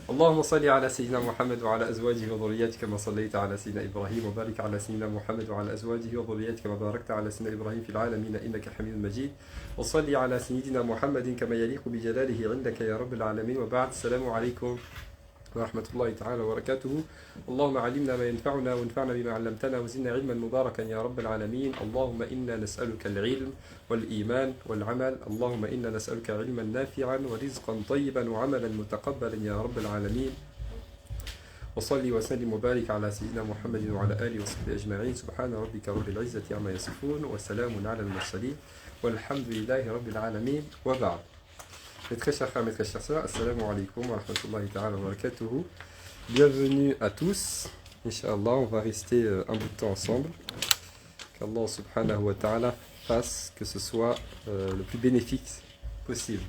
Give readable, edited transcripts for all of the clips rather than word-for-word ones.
اللهم صل على سيدنا محمد وعلى أزواجه وذرياته كما صليت على سيدنا إبراهيم وبارك على سيدنا محمد وعلى أزواجه وذرياته كما باركت على سيدنا إبراهيم في العالمين إنك حميد مجيد وصل على سيدنا محمد كما يليق بجلاله عندك يا رب العالمين وبعد السلام عليكم ورحمة الله تعالى وبركاته. اللهم علمنا ما ينفعنا وانفعنا بما علمتنا وزدنا علما مباركا يا رب العالمين. اللهم إنا نسألك العلم والإيمان والعمل. اللهم إنا نسألك علما نافعا ورزقا طيبا وعملا متقبلا يا رب العالمين. وصلي وسلم وبارك على سيدنا محمد وعلى آله وصحبه أجمعين. سبحان ربك رب العزة عما يصفون وسلام على المرسلين والحمد لله رب العالمين وبعد. Mes très chers frères, mes très chères sœurs, assalamu alaikum wa rahmatullahi ta'ala wa barakatuhu. Bienvenue à tous. Inch'Allah, on va rester un bout de temps ensemble. Qu'Allah subhanahu wa ta'ala fasse que ce soit le plus bénéfique possible.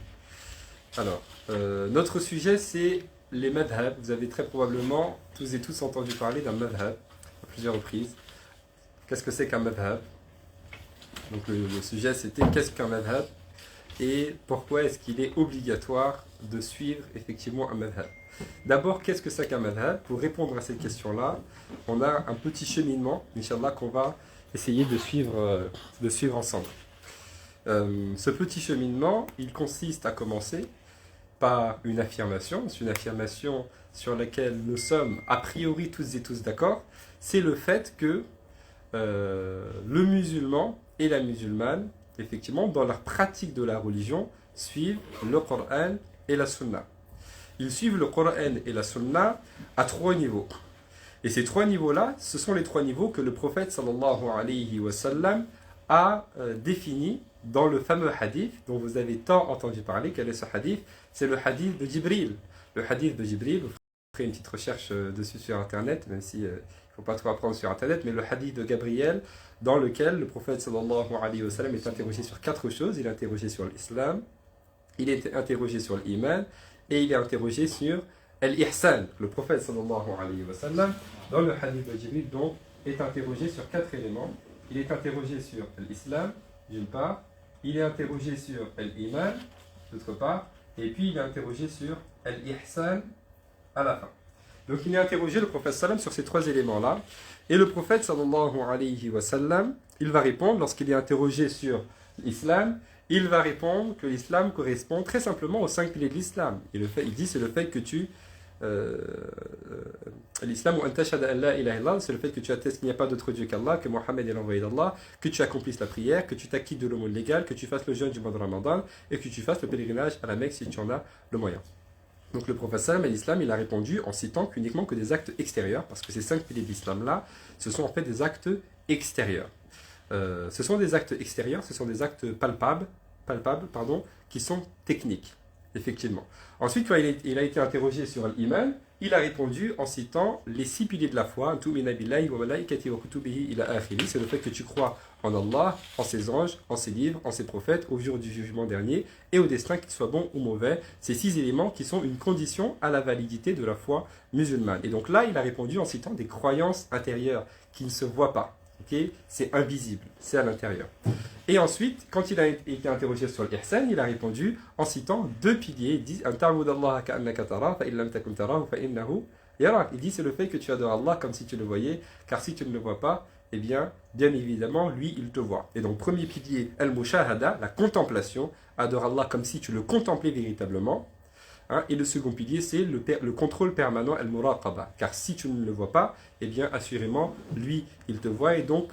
Alors, notre sujet c'est les madhab. Vous avez très probablement tous et tous entendu parler d'un madhab à plusieurs reprises. Qu'est-ce que c'est qu'un madhab? Donc le sujet c'était qu'est-ce qu'un madhab et pourquoi est-ce qu'il est obligatoire de suivre effectivement un madhab. D'abord, qu'est-ce que c'est qu'un madhab? Pour répondre à cette question-là, on a un petit cheminement, Inch'Allah, qu'on va essayer de suivre ensemble. Ce petit cheminement, il consiste à commencer par une affirmation. C'est une affirmation sur laquelle nous sommes a priori tous et tous d'accord. C'est le fait que le musulman et la musulmane, effectivement, dans leur pratique de la religion, suivent le Coran et la Sunna. Ils suivent le Coran et la Sunna à trois niveaux. Et ces trois niveaux-là, ce sont les trois niveaux que le prophète sallallahu alayhi wa sallam a définis dans le fameux hadith dont vous avez tant entendu parler. Quel est ce hadith? C'est le hadith de Jibril. Le hadith de Jibril, vous ferez une petite recherche dessus sur Internet, même si il ne faut pas trop apprendre sur Internet, mais le hadith de Gabriel, dans lequel le prophète sallallahu alayhi wa sallam est interrogé sur quatre choses. Il est interrogé sur l'islam, il est interrogé sur l'iman et il est interrogé sur l'ihsan. Le prophète sallallahu alayhi wa sallam, dans le hadith de Jibril, donc, est interrogé sur quatre éléments. Il est interrogé sur l'islam, d'une part, il est interrogé sur l'iman, d'autre part, et puis il est interrogé sur l'ihsan à la fin. Donc il est interrogé, le prophète sallam, sur ces trois éléments-là. Et le prophète sallallahu alayhi wa sallam, il va répondre, lorsqu'il est interrogé sur l'islam, il va répondre que l'islam correspond très simplement aux cinq piliers de l'islam. Il dit c'est le fait que tu... l'islam, c'est le fait que tu attestes qu'il n'y a pas d'autre Dieu qu'Allah, que Mohammed est l'envoyé d'Allah, que tu accomplisses la prière, que tu t'acquittes de l'aumône légale, que tu fasses le jeûne du mois de Ramadan et que tu fasses le pèlerinage à la Mecque si tu en as le moyen. Donc le prophète sallam à l'islam, il a répondu en citant qu'uniquement que des actes extérieurs, parce que ces cinq piliers de l'islam-là, ce sont en fait des actes extérieurs. Ce sont des actes extérieurs, ce sont des actes palpables, qui sont techniques, effectivement. Ensuite, quand il a été interrogé sur l'iman, il a répondu en citant les six piliers de la foi. C'est le fait que tu crois en Allah, en ses anges, en ses livres, en ses prophètes, au jour du jugement dernier et au destin, qu'il soit bon ou mauvais. Ces six éléments qui sont une condition à la validité de la foi musulmane. Et donc là, il a répondu en citant des croyances intérieures qui ne se voient pas. Okay? C'est invisible, c'est à l'intérieur. Et ensuite, quand il a été interrogé sur l'ihsan, il a répondu en citant deux piliers. Il dit il dit c'est le fait que tu adores Allah comme si tu le voyais, car si tu ne le vois pas, eh bien évidemment, lui, il te voit. Et donc, premier pilier, al-mushahada, la contemplation, adore Allah comme si tu le contemplais véritablement. Hein, et le second pilier, c'est le contrôle permanent, al-muraqaba. Car si tu ne le vois pas, eh bien, assurément, lui, il te voit. Et donc,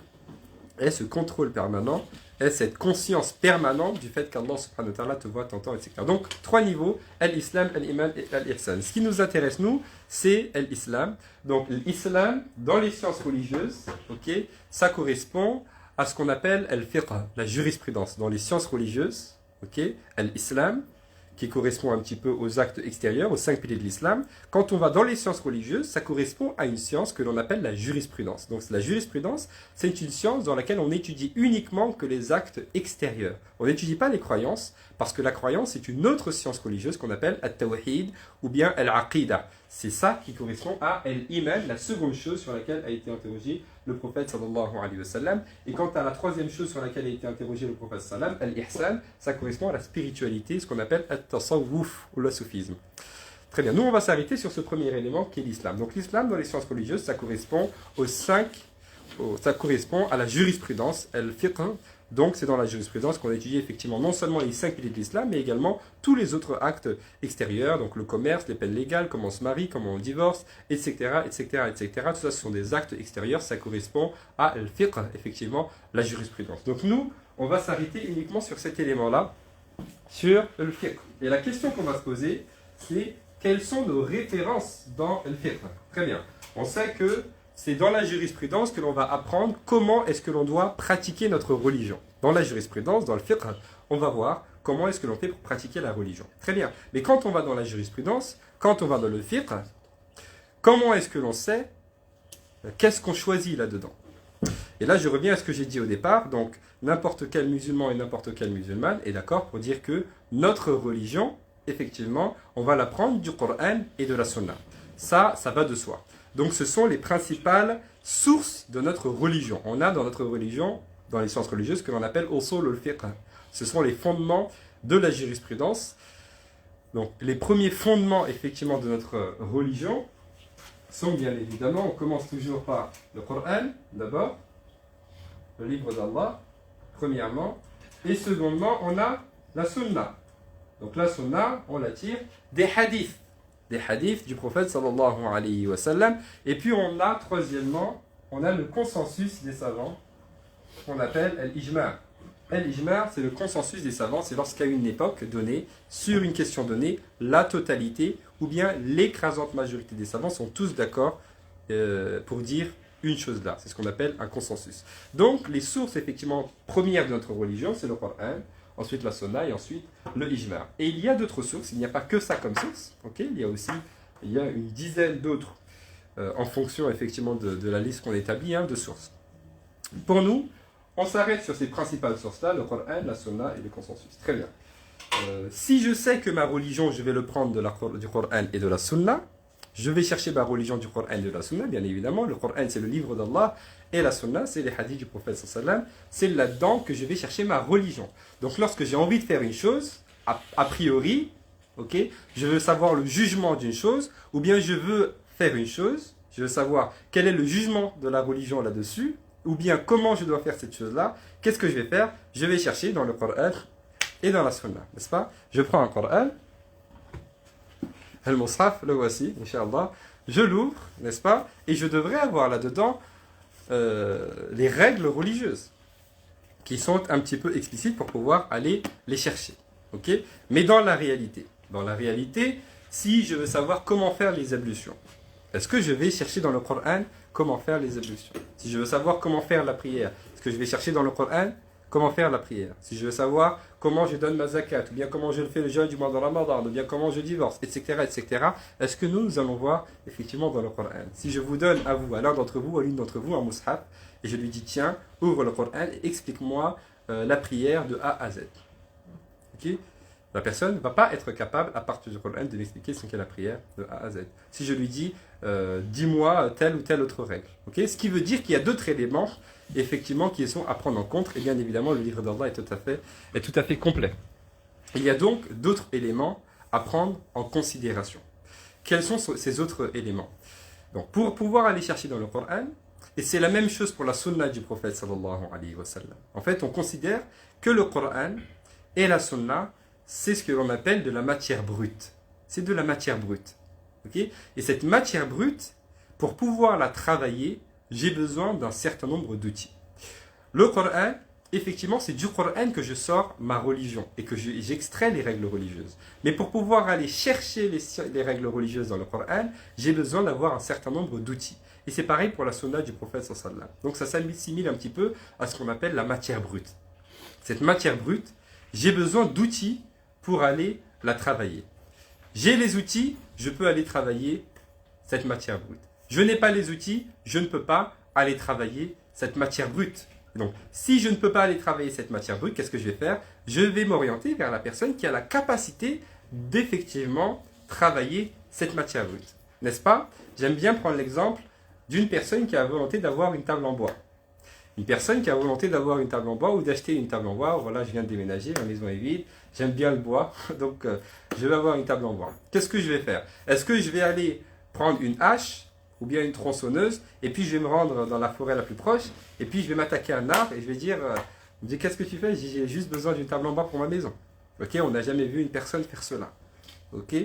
est ce contrôle permanent, est cette conscience permanente du fait qu'Allah subhanahu wa ta'ala te voit, t'entend, etc. Donc, trois niveaux, al-islam, al-iman et al-ihsan. Ce qui nous intéresse, nous, c'est l'islam. Donc, l'islam, dans les sciences religieuses, okay, ça correspond à ce qu'on appelle al-fiqh, la jurisprudence. Dans les sciences religieuses, okay, l'islam, qui correspond un petit peu aux actes extérieurs, aux cinq piliers de l'islam. Quand on va dans les sciences religieuses, ça correspond à une science que l'on appelle la jurisprudence. Donc la jurisprudence, c'est une science dans laquelle on étudie uniquement que les actes extérieurs. On n'étudie pas les croyances, parce que la croyance est une autre science religieuse qu'on appelle al-tawhid ou bien al-aqida. C'est ça qui correspond à l'iman, la seconde chose sur laquelle a été interrogé le prophète sallallahu alayhi wa sallam. Et quant à la troisième chose sur laquelle a été interrogé le prophète sallam, al-ihsan, ça correspond à la spiritualité, ce qu'on appelle al-tasawwuf ou le soufisme. Très bien. Nous, on va s'arrêter sur ce premier élément qui est l'islam. Donc l'islam, dans les sciences religieuses, ça correspond ça correspond à la jurisprudence, al-fiqh. Donc c'est dans la jurisprudence qu'on étudie effectivement non seulement les 5 piliers de l'islam, mais également tous les autres actes extérieurs, donc le commerce, les peines légales, comment on se marie, comment on divorce, etc., etc., etc. Tout ça, ce sont des actes extérieurs, ça correspond à al-fiqh, effectivement, la jurisprudence. Donc nous, on va s'arrêter uniquement sur cet élément-là, sur le fiqh. Et la question qu'on va se poser, c'est quelles sont nos références dans le fiqh? Très bien. On sait que c'est dans la jurisprudence que l'on va apprendre comment est-ce que l'on doit pratiquer notre religion. Dans la jurisprudence, dans le fiqh, on va voir comment est-ce que l'on fait pour pratiquer la religion. Très bien. Mais quand on va dans la jurisprudence, quand on va dans le fiqh, comment est-ce que l'on sait qu'est-ce qu'on choisit là-dedans? Et là, je reviens à ce que j'ai dit au départ. Donc, n'importe quel musulman et n'importe quelle musulmane est d'accord pour dire que notre religion, effectivement, on va l'apprendre du Coran et de la Sunna. Ça va de soi. Donc ce sont les principales sources de notre religion. On a dans notre religion, dans les sciences religieuses, ce que l'on appelle usul al-fiqh. Ce sont les fondements de la jurisprudence. Donc les premiers fondements effectivement de notre religion sont bien évidemment, on commence toujours par le Coran d'abord, le livre d'Allah, premièrement, et secondement on a la Sunna. Donc la Sunna, on la tire des hadiths. Des hadiths du prophète sallallahu alayhi wa sallam. Et puis on a, troisièmement, on a le consensus des savants, qu'on appelle al-ijma'. Al-ijma', c'est le consensus des savants, c'est lorsqu'à une époque donnée, sur une question donnée, la totalité, ou bien l'écrasante majorité des savants sont tous d'accord pour dire une chose là. C'est ce qu'on appelle un consensus. Donc les sources, effectivement, premières de notre religion, c'est le Coran, ensuite la Sunna et ensuite le Ijma'. Et il y a d'autres sources, il n'y a pas que ça comme source, okay? Il y a une dizaine d'autres en fonction effectivement de la liste qu'on établit de sources. Pour nous, on s'arrête sur ces principales sources-là, le Coran, la Sunna et le consensus. Très bien. Si je sais que ma religion, je vais le prendre du Coran et de la Sunna, je vais chercher ma religion du Coran et de la Sunna, bien évidemment. Le Coran, c'est le livre d'Allah, et la Sunna, c'est les hadiths du prophète sallallahu alayhi wa sallam. C'est là-dedans que je vais chercher ma religion. Donc, lorsque j'ai envie de faire une chose, a priori, okay, je veux savoir le jugement d'une chose, ou bien je veux faire une chose, je veux savoir quel est le jugement de la religion là-dessus, ou bien comment je dois faire cette chose-là, qu'est-ce que je vais faire? Je vais chercher dans le Coran et dans la Sunna, n'est-ce pas? Je prends un Coran, Al-Mus'haf, le voici, Inch'Allah. Je l'ouvre, n'est-ce pas? Et je devrais avoir là-dedans les règles religieuses qui sont un petit peu explicites pour pouvoir aller les chercher. Okay? Mais dans la réalité, si je veux savoir comment faire les ablutions, est-ce que je vais chercher dans le Coran comment faire les ablutions? Si je veux savoir comment faire la prière, est-ce que je vais chercher dans le Coran comment faire la prière? Si je veux savoir comment je donne ma zakat, ou bien comment je fais le jeûne du mois de Ramadan, ou bien comment je divorce, etc., etc., est-ce que nous allons voir effectivement dans le Coran? Si je vous donne à vous, à l'un d'entre vous, à l'une d'entre vous, un mushaf, et je lui dis, tiens, ouvre le Coran et explique-moi la prière de A à Z. Okay? La personne ne va pas être capable, à partir du Coran, de m'expliquer ce qu'est la prière de A à Z. Si je lui dis, dis-moi telle ou telle autre règle. Okay? Ce qui veut dire qu'il y a d'autres éléments, effectivement, qui sont à prendre en compte. Et bien évidemment, le livre d'Allah est tout à fait complet. Il y a donc d'autres éléments à prendre en considération. Quels sont ces autres éléments? Donc, pour pouvoir aller chercher dans le Coran, et c'est la même chose pour la sunna du prophète sallallahu alayhi wa sallam. En fait, on considère que le Coran et la sunna, c'est ce que l'on appelle de la matière brute. C'est de la matière brute. Okay? Et cette matière brute, pour pouvoir la travailler, j'ai besoin d'un certain nombre d'outils. Le Coran, effectivement, c'est du Coran que je sors ma religion et que j'extrais les règles religieuses. Mais pour pouvoir aller chercher les règles religieuses dans le Coran, j'ai besoin d'avoir un certain nombre d'outils. Et c'est pareil pour la sunna du prophète sallallahu alayhi wa sallam. Donc ça s'assimile un petit peu à ce qu'on appelle la matière brute. Cette matière brute, j'ai besoin d'outils pour aller la travailler. J'ai les outils, je peux aller travailler cette matière brute. Je n'ai pas les outils, je ne peux pas aller travailler cette matière brute. Donc, si je ne peux pas aller travailler cette matière brute, qu'est-ce que je vais faire? Je vais m'orienter vers la personne qui a la capacité d'effectivement travailler cette matière brute. N'est-ce pas? J'aime bien prendre l'exemple d'une personne qui a la volonté d'avoir une table en bois. Une personne qui a volonté d'avoir une table en bois ou d'acheter une table en bois. Voilà, je viens de déménager, ma maison est vide, j'aime bien le bois, donc je vais avoir une table en bois. Qu'est-ce que je vais faire? Est-ce que je vais aller prendre une hache ou bien une tronçonneuse et puis je vais me rendre dans la forêt la plus proche et puis je vais m'attaquer à un arbre et je vais dire, qu'est-ce que tu fais? J'ai juste besoin d'une table en bois pour ma maison. Ok, on n'a jamais vu une personne faire cela. Ok,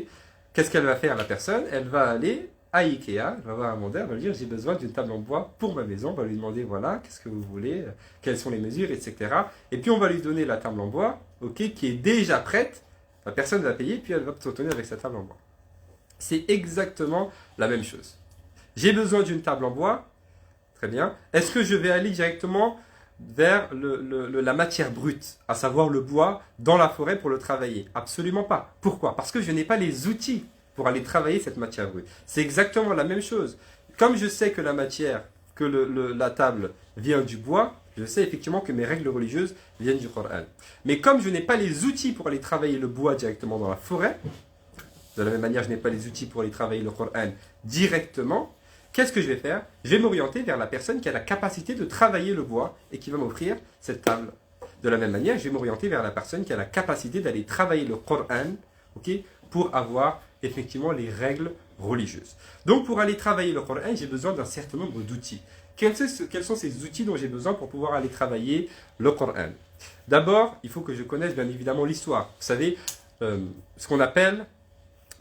qu'est-ce qu'elle va faire la personne? Elle va aller à Ikea, elle va voir un vendeur, elle va lui dire j'ai besoin d'une table en bois pour ma maison, on va lui demander voilà, qu'est-ce que vous voulez, quelles sont les mesures, etc. Et puis on va lui donner la table en bois, ok, qui est déjà prête, la personne va payer, puis elle va se retourner avec sa table en bois. C'est exactement la même chose. J'ai besoin d'une table en bois, très bien. Est-ce que je vais aller directement vers la matière brute, à savoir le bois, dans la forêt pour le travailler? Absolument pas. Pourquoi? Parce que je n'ai pas les outils pour aller travailler cette matière brute. C'est exactement la même chose. Comme je sais que la matière, que la table vient du bois, je sais effectivement que mes règles religieuses viennent du Coran. Mais comme je n'ai pas les outils pour aller travailler le bois directement dans la forêt, de la même manière je n'ai pas les outils pour aller travailler le Coran directement, qu'est-ce que je vais faire? Je vais m'orienter vers la personne qui a la capacité de travailler le bois et qui va m'offrir cette table. De la même manière, je vais m'orienter vers la personne qui a la capacité d'aller travailler le Coran, ok, pour avoir effectivement les règles religieuses. Donc pour aller travailler le Coran, j'ai besoin d'un certain nombre d'outils. Quels sont ces outils dont j'ai besoin pour pouvoir aller travailler le Coran? D'abord, il faut que je connaisse bien évidemment l'histoire. Vous savez, ce qu'on appelle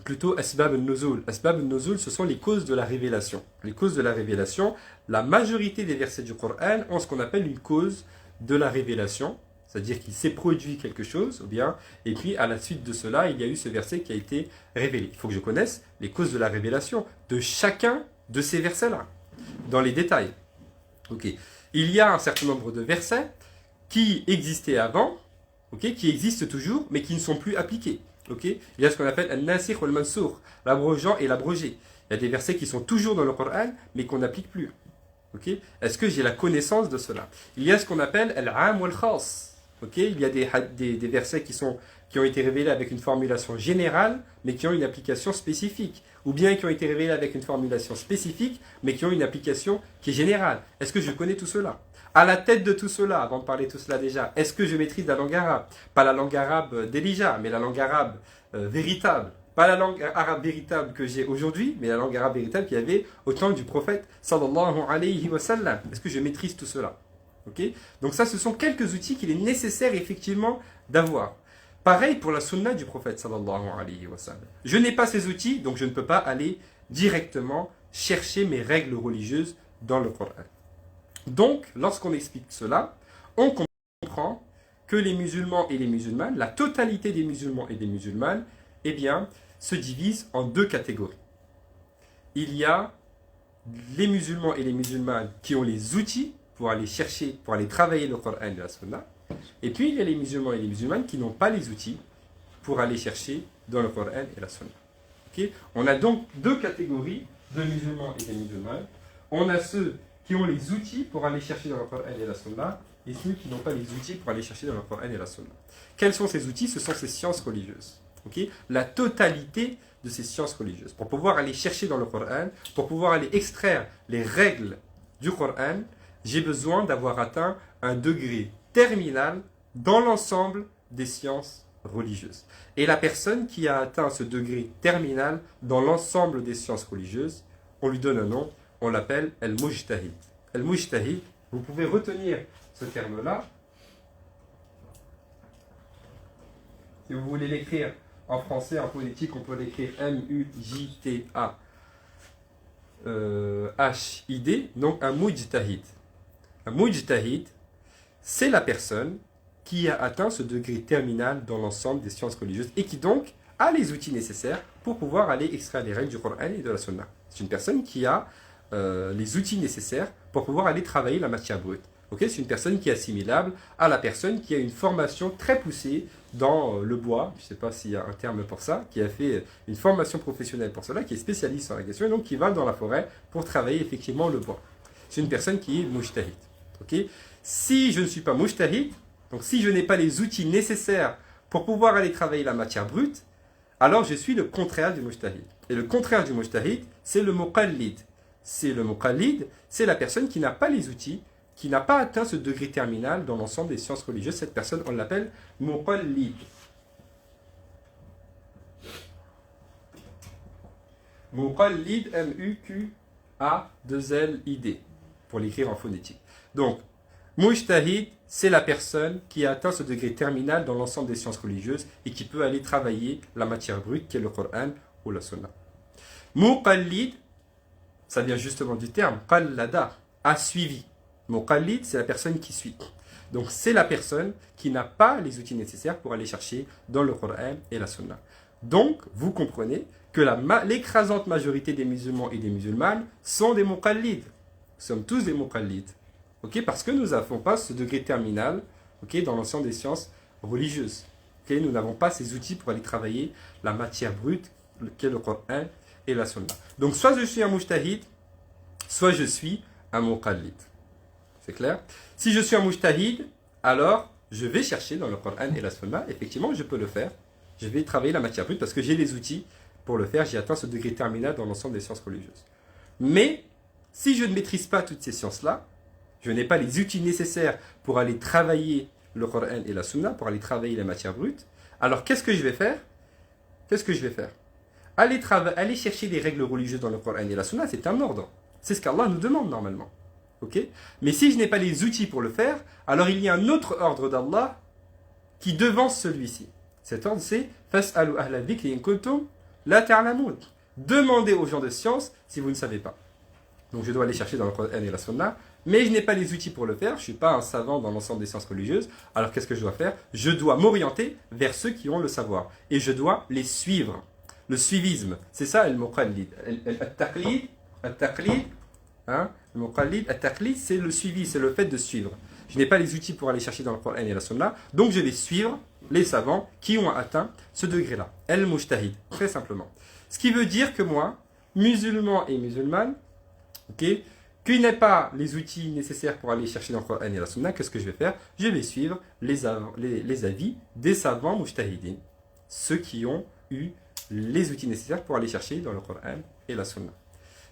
plutôt Asbab al-Nuzul. Asbab al-Nuzul, ce sont les causes de la révélation. Les causes de la révélation, la majorité des versets du Coran ont ce qu'on appelle une cause de la révélation. C'est-à-dire qu'il s'est produit quelque chose, ou bien, et puis à la suite de cela, il y a eu ce verset qui a été révélé. Il faut que je connaisse les causes de la révélation de chacun de ces versets-là, dans les détails. Ok. Il y a un certain nombre de versets qui existaient avant, ok, qui existent toujours, mais qui ne sont plus appliqués. Ok. Il y a ce qu'on appelle al-nasikh wal mansoukh, l'abrogeant et l'abrogé. Il y a des versets qui sont toujours dans le Coran, mais qu'on n'applique plus. Okay. Est-ce que j'ai la connaissance de cela? Il y a ce qu'on appelle al-am wal-khas. Okay. Il y a des versets qui ont été révélés avec une formulation générale, mais qui ont une application spécifique. Ou bien qui ont été révélés avec une formulation spécifique, mais qui ont une application qui est générale. Est-ce que je connais tout cela? À la tête de tout cela, avant de parler de tout cela déjà, est-ce que je maîtrise la langue arabe? Pas la langue arabe d'Elijah, mais la langue arabe véritable. Pas la langue arabe véritable que j'ai aujourd'hui, mais la langue arabe véritable qu'il y avait au temps du prophète sallallahu alayhi wa sallam. Est-ce que je maîtrise tout cela? Okay. Donc ça, ce sont quelques outils qu'il est nécessaire effectivement d'avoir. Pareil pour la sunna du prophète sallallahu alayhi wa sallam. Je n'ai pas ces outils, donc je ne peux pas aller directement chercher mes règles religieuses dans le Coran. Donc, lorsqu'on explique cela, on comprend que les musulmans et les musulmanes, la totalité des musulmans et des musulmanes, eh bien, se divisent en deux catégories. Il y a les musulmans et les musulmanes qui ont les outils pour aller chercher, pour aller travailler le Coran et la Sunna. Et puis, il y a les musulmans et les musulmanes qui n'ont pas les outils pour aller chercher dans le Coran et la Sunna. Okay. On a donc deux catégories de musulmans et de musulmanes. On a ceux qui ont les outils pour aller chercher dans le Coran et la Sunna, et ceux qui n'ont pas les outils pour aller chercher dans le Coran et la Sunna. Quels sont ces outils? Ce sont ces sciences religieuses. Okay. La totalité de ces sciences religieuses. Pour pouvoir aller chercher dans le Coran, pour pouvoir aller extraire les règles du Coran, j'ai besoin d'avoir atteint un degré terminal dans l'ensemble des sciences religieuses. Et la personne qui a atteint ce degré terminal dans l'ensemble des sciences religieuses, on lui donne un nom, on l'appelle al-mujtahid. Al-mujtahid, vous pouvez retenir ce terme-là. Si vous voulez l'écrire en français, en phonétique, on peut l'écrire M-U-J-T-A-H-I-D, donc un mujtahid. Un mujtahid, c'est la personne qui a atteint ce degré terminal dans l'ensemble des sciences religieuses et qui donc a les outils nécessaires pour pouvoir aller extraire les règles du Coran et de la Sunna. C'est une personne qui a les outils nécessaires pour pouvoir aller travailler la matière brute. Okay, c'est une personne qui est assimilable à la personne qui a une formation très poussée dans le bois, je ne sais pas s'il y a un terme pour ça, qui a fait une formation professionnelle pour cela, qui est spécialiste sur la question, et donc qui va dans la forêt pour travailler effectivement le bois. C'est une personne qui est mujtahid. Okay? Si je ne suis pas mujtahid, donc si je n'ai pas les outils nécessaires pour pouvoir aller travailler la matière brute, alors je suis le contraire du mujtahid. Et le contraire du mujtahid, c'est le muqallid. C'est le muqallid, c'est la personne qui n'a pas les outils qui n'a pas atteint ce degré terminal dans l'ensemble des sciences religieuses, cette personne, on l'appelle muqallid. Muqallid, M-U-Q-A-2-L-I-D, pour l'écrire en phonétique. Donc, mujtahid, c'est la personne qui a atteint ce degré terminal dans l'ensemble des sciences religieuses et qui peut aller travailler la matière brute, qui est le Coran ou la Sunna. Muqallid, ça vient justement du terme qallada, a suivi. Muqallid, c'est la personne qui suit. Donc, c'est la personne qui n'a pas les outils nécessaires pour aller chercher dans le Coran et la Sunna. Donc, vous comprenez que l'écrasante majorité des musulmans et des musulmanes sont des muqallid. Nous sommes tous des muqallid. Okay, parce que nous n'avons pas ce degré terminal, okay, dans l'ensemble des sciences religieuses. Okay, nous n'avons pas ces outils pour aller travailler la matière brute, qui est le Coran et la Sunna. Donc, soit je suis un mujtahid, soit je suis un muqallid. C'est clair? Si je suis un mujtahid, alors je vais chercher dans le Coran et la Sunna. Effectivement, je peux le faire. Je vais travailler la matière brute parce que j'ai les outils pour le faire. J'ai atteint ce degré terminal dans l'ensemble des sciences religieuses. Mais, si je ne maîtrise pas toutes ces sciences-là, je n'ai pas les outils nécessaires pour aller travailler le Coran et la Sunna, pour aller travailler la matière brute, alors qu'est-ce que je vais faire? Aller chercher des règles religieuses dans le Coran et la Sunna, c'est un ordre. C'est ce qu'Allah nous demande normalement. Okay? Mais si je n'ai pas les outils pour le faire, alors il y a un autre ordre d'Allah qui devance celui-ci. Cet ordre, c'est « Fas'alu ahla dhikri in kuntum la ta'lamun » Demandez aux gens de science si vous ne savez pas. Donc je dois aller chercher dans le Coran et la Sunna, mais je n'ai pas les outils pour le faire, je ne suis pas un savant dans l'ensemble des sciences religieuses, alors qu'est-ce que je dois faire? Je dois m'orienter vers ceux qui ont le savoir, et je dois les suivre. Le suivisme, c'est ça le muqallid. Al-taqlid, hein? Le muqallid, al-taqlid, c'est le suivi, c'est le fait de suivre. Je n'ai pas les outils pour aller chercher dans le Coran et la Sunna, donc je vais suivre les savants qui ont atteint ce degré-là. El-mujtahid, très simplement. Ce qui veut dire que moi, musulman et musulmane, okay, qui n'ai pas les outils nécessaires pour aller chercher dans le Coran et la Sunna, qu'est-ce que je vais faire? Je vais suivre les avis des savants mujtahidin, ceux qui ont eu les outils nécessaires pour aller chercher dans le Coran et la Sunna.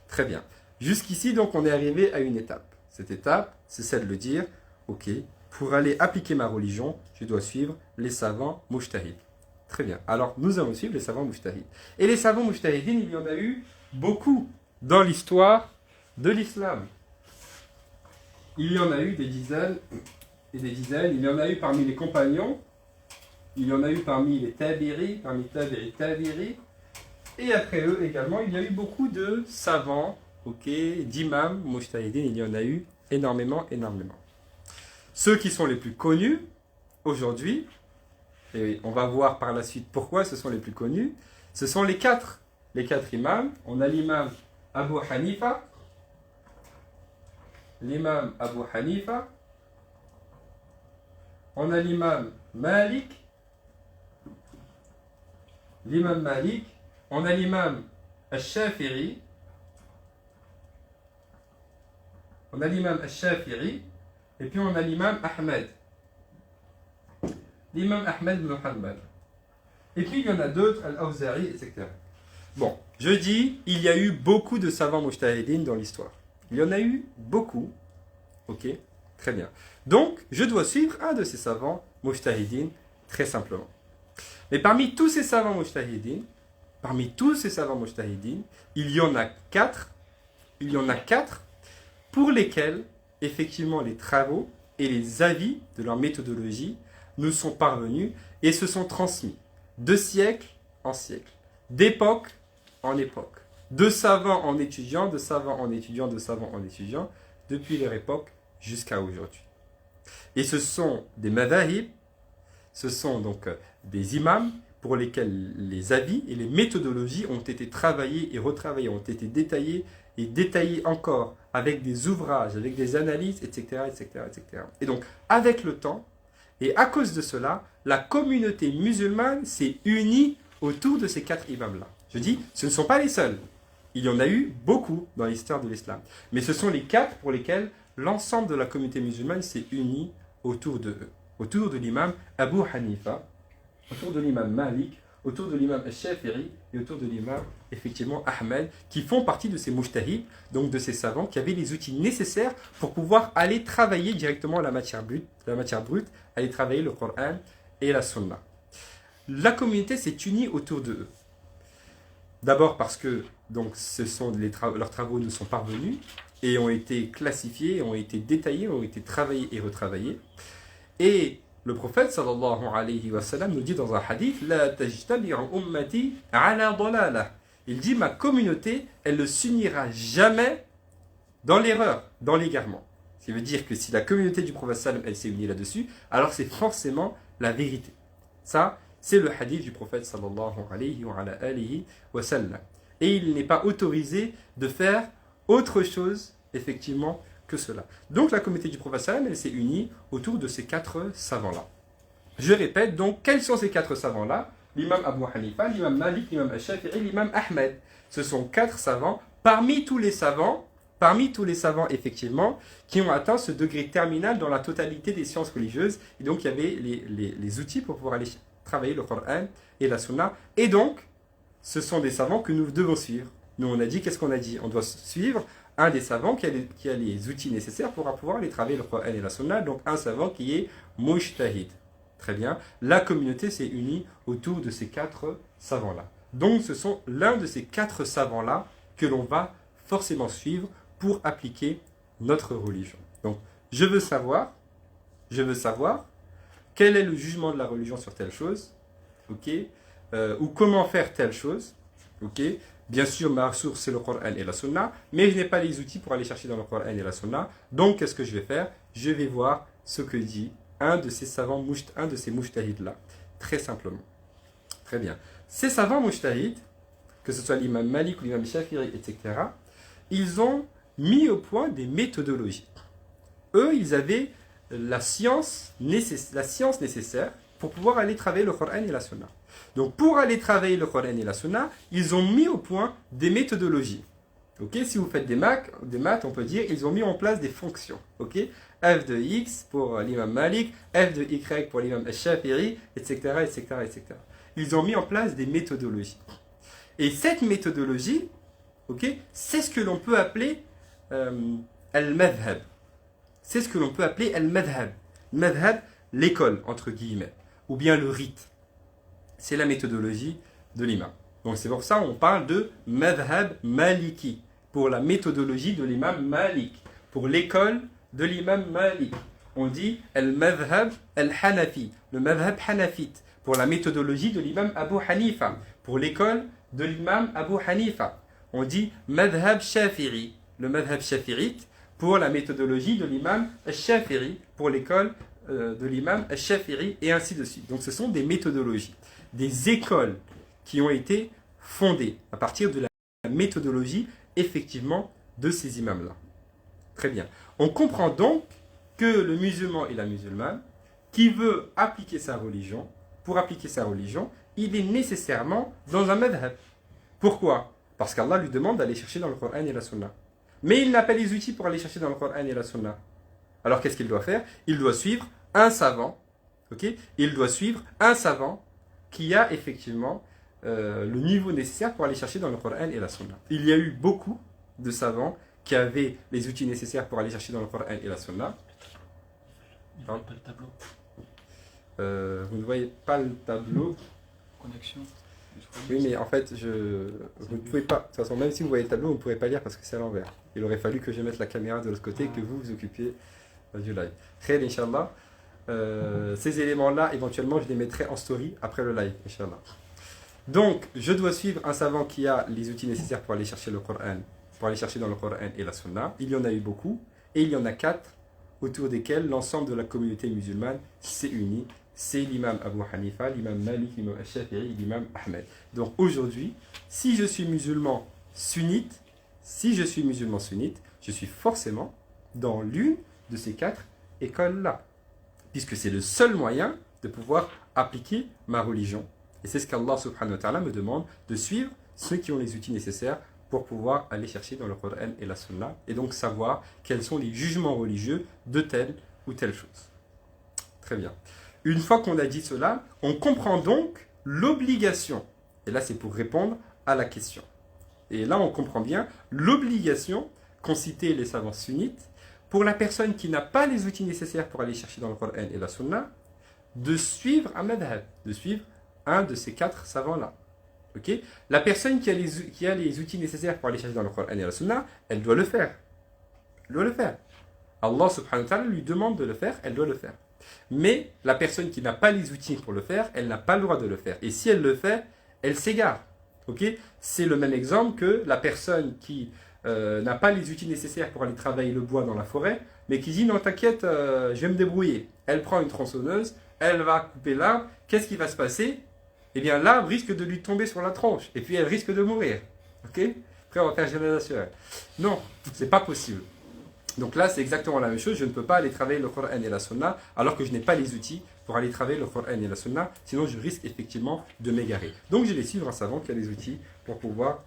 Très bien. Jusqu'ici, donc, on est arrivé à une étape. Cette étape, c'est celle de dire, ok, pour aller appliquer ma religion, je dois suivre les savants mujtahid. Très bien. Alors, nous allons suivre les savants mujtahid. Et les savants mujtahidin, il y en a eu beaucoup dans l'histoire de l'islam. Il y en a eu des dizaines et des dizaines. Il y en a eu parmi les compagnons. Il y en a eu parmi les tabiri, parmi tabiri. Et après eux également, il y a eu beaucoup de savants, d'imams, mujtahidin. Il y en a eu énormément. Ceux qui sont les plus connus aujourd'hui, et on va voir par la suite pourquoi ce sont les plus connus, ce sont les quatre imams. On a l'imam Abu Hanifa, on a l'imam Malik, on a l'imam Al-Shafiri, et puis on a l'imam Ahmed. L'imam Ahmed ibn Hanbal. Et puis il y en a d'autres, Al-Awza'i, etc. Bon, je dis, il y a eu beaucoup de savants mujtahidin dans l'histoire. Il y en a eu beaucoup. Ok, très bien. Donc, je dois suivre un de ces savants mujtahidin, très simplement. Mais parmi tous ces savants mujtahidin, il y en a quatre pour lesquels, effectivement, les travaux et les avis de leur méthodologie nous sont parvenus et se sont transmis de siècle en siècle, d'époque en époque, de savants en étudiants, depuis leur époque jusqu'à aujourd'hui. Et ce sont des madhahib, ce sont donc des imams pour lesquels les avis et les méthodologies ont été travaillés et retravaillés, ont été détaillés et détaillés encore avec des ouvrages, avec des analyses, etc. Et donc, avec le temps, et à cause de cela, la communauté musulmane s'est unie autour de ces quatre imams-là. Je dis, ce ne sont pas les seuls. Il y en a eu beaucoup dans l'histoire de l'islam. Mais ce sont les quatre pour lesquels l'ensemble de la communauté musulmane s'est unie autour de eux. Autour de l'imam Abu Hanifa, autour de l'imam Malik, autour de l'imam al-Shafi'i et autour de l'imam, effectivement, Ahmed, qui font partie de ces mujtahid, donc de ces savants qui avaient les outils nécessaires pour pouvoir aller travailler directement la matière brute, aller travailler le Coran et la Sunna. La communauté s'est unie autour d'eux. D'abord parce que donc, leurs travaux nous sont parvenus et ont été classifiés, ont été détaillés, ont été travaillés et retravaillés. Et le prophète sallallahu alayhi wa sallam nous dit dans un hadith La tajtabi'u ummati ala dalalah. Il dit ma communauté, elle ne s'unira jamais dans l'erreur, dans l'égarement. Ce qui veut dire que si la communauté du prophète sallam elle s'est unie là-dessus, alors c'est forcément la vérité. Ça, c'est le hadith du prophète sallallahu alayhi wa sallam. Et il n'est pas autorisé de faire autre chose, effectivement, que cela. Donc la communauté du prophète sallam, elle s'est unie autour de ces 4 savants-là. Je répète, donc, quels sont ces 4 savants-là? L'imam Abu Hanifa, l'imam Malik, l'imam al-Shafi'i, l'imam Ahmed. Ce sont 4 savants, parmi tous les savants, effectivement, qui ont atteint ce degré terminal dans la totalité des sciences religieuses. Et donc, il y avait les outils pour pouvoir aller travailler le Coran et la Sunna. Et donc, ce sont des savants que nous devons suivre. Nous, on a dit, qu'est-ce qu'on a dit? On doit suivre un des savants qui a les outils nécessaires pour pouvoir aller travailler le Coran et la Sunna. Donc, un savant qui est mujtahid. Très bien. La communauté s'est unie autour de ces 4 savants-là. Donc, ce sont l'un de ces 4 savants-là que l'on va forcément suivre pour appliquer notre religion. Donc, je veux savoir quel est le jugement de la religion sur telle chose, ok, ou comment faire telle chose, ok. Bien sûr, ma source, c'est le Coran et la Sunna, mais je n'ai pas les outils pour aller chercher dans le Coran et la Sunna. Donc, qu'est-ce que je vais faire? Je vais voir ce que dit un de ces savants, un de ces mujtahids-là, très simplement. Très bien. Ces savants mujtahids, que ce soit l'imam Malik ou l'imam Shafi'i, etc., ils ont mis au point des méthodologies. Eux, ils avaient la science nécessaire pour pouvoir aller travailler le Coran et la Sunna. Donc, pour aller travailler le Coran et la Sunna, ils ont mis au point des méthodologies. Ok, si vous faites des maths, on peut dire ils ont mis en place des fonctions. Ok, f de x pour l'imam Malik, f de y pour l'imam al-Shafi'i, etc., etc., etc. Ils ont mis en place des méthodologies. Et cette méthodologie, ok, c'est ce que l'on peut appeler al-madhhab. C'est ce que l'on peut appeler al-madhhab. Madhhab, l'école, entre guillemets, ou bien le rite. C'est la méthodologie de l'imam. Donc c'est pour ça qu'on parle de madhhab maliki, pour la méthodologie de l'imam Malik, pour l'école de l'imam Malik. On dit al-madhhab al-hanafi, le madhhab hanafite, pour la méthodologie de l'imam Abu Hanifa, pour l'école de l'imam Abu Hanifa. On dit madhhab shafi'i, le madhhab shafi'ite, pour la méthodologie de l'imam al-Shafi'i, pour l'école de l'imam al-Shafi'i, et ainsi de suite. Donc ce sont des méthodologies, des écoles qui ont été fondées à partir de la méthodologie, effectivement, de ces imams-là. Très bien. On comprend donc que le musulman et la musulmane, qui veut appliquer sa religion, pour appliquer sa religion, il est nécessairement dans un madhhab. Pourquoi? Parce qu'Allah lui demande d'aller chercher dans le Coran et la Sunna. Mais il n'a pas les outils pour aller chercher dans le Coran et la Sunna. Alors qu'est-ce qu'il doit faire? Il doit suivre un savant. Ok? Il doit suivre un savant qui a effectivement le niveau nécessaire pour aller chercher dans le Coran et la Sunna. Il y a eu beaucoup de savants qui avaient les outils nécessaires pour aller chercher dans le Coran et la Sunna. Vous ne voyez pas le tableau. Vous ne voyez pas le tableau. Connexion. Oui, mais en fait, vous ne pouvez pas. De toute façon, même si vous voyez le tableau, vous ne pourrez pas lire parce que c'est à l'envers. Il aurait fallu que je mette la caméra de l'autre côté et que vous vous occupiez du live. Khair, Inch'Allah. Ces éléments-là, éventuellement, je les mettrai en story après le live, Inch'Allah. Donc, je dois suivre un savant qui a les outils nécessaires pour aller chercher le Coran, pour aller chercher dans le Coran et la Sunna. Il y en a eu beaucoup, et il y en a 4 autour desquels l'ensemble de la communauté musulmane s'est unie. C'est l'imam Abu Hanifa, l'imam Malik, l'imam al-Shafi'i, l'imam Ahmed. Donc aujourd'hui, si je suis musulman sunnite, je suis forcément dans l'une de ces 4 écoles-là. Puisque c'est le seul moyen de pouvoir appliquer ma religion. Et c'est ce qu'Allah subhanahu wa ta'ala me demande, de suivre ceux qui ont les outils nécessaires pour pouvoir aller chercher dans le Coran et la Sunna, et donc savoir quels sont les jugements religieux de telle ou telle chose. Très bien. Une fois qu'on a dit cela, on comprend donc l'obligation, et là c'est pour répondre à la question. Et là on comprend bien l'obligation qu'ont cité les savants sunnites pour la personne qui n'a pas les outils nécessaires pour aller chercher dans le Coran et la Sunna, de suivre un madhab, de suivre un de ces 4 savants-là. Okay. La personne qui a les outils nécessaires pour aller chercher dans le Coran et la Sunna, elle doit le faire. Elle doit le faire. Allah subhanahu wa ta'ala lui demande de le faire, elle doit le faire. Mais la personne qui n'a pas les outils pour le faire, elle n'a pas le droit de le faire. Et si elle le fait, elle s'égare. Okay. C'est le même exemple que la personne qui n'a pas les outils nécessaires pour aller travailler le bois dans la forêt, mais qui dit non t'inquiète, je vais me débrouiller. Elle prend une tronçonneuse, elle va couper l'arbre, qu'est-ce qui va se passer? Eh bien l'arbre risque de lui tomber sur la tronche, et puis elle risque de mourir. Ok? Après on va faire génération. Non, c'est pas possible. Donc là c'est exactement la même chose, je ne peux pas aller travailler le Coran et la Sunna, alors que je n'ai pas les outils pour aller travailler le Coran et la Sunna, sinon je risque effectivement de m'égarer. Donc je vais suivre un savant qui a les outils pour pouvoir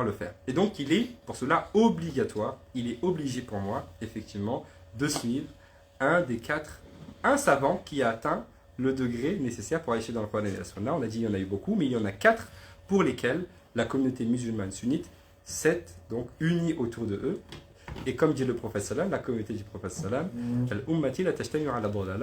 le faire. Et donc il est pour cela obligatoire, il est obligé pour moi, effectivement, de suivre un savant qui a atteint le degré nécessaire pour aller chez dans le Coran et la Sunna. On a dit qu'il y en a eu beaucoup, mais il y en a 4 pour lesquels la communauté musulmane sunnite s'est donc unie autour de eux. Et comme dit le prophète sallam, la communauté du prophète sallam,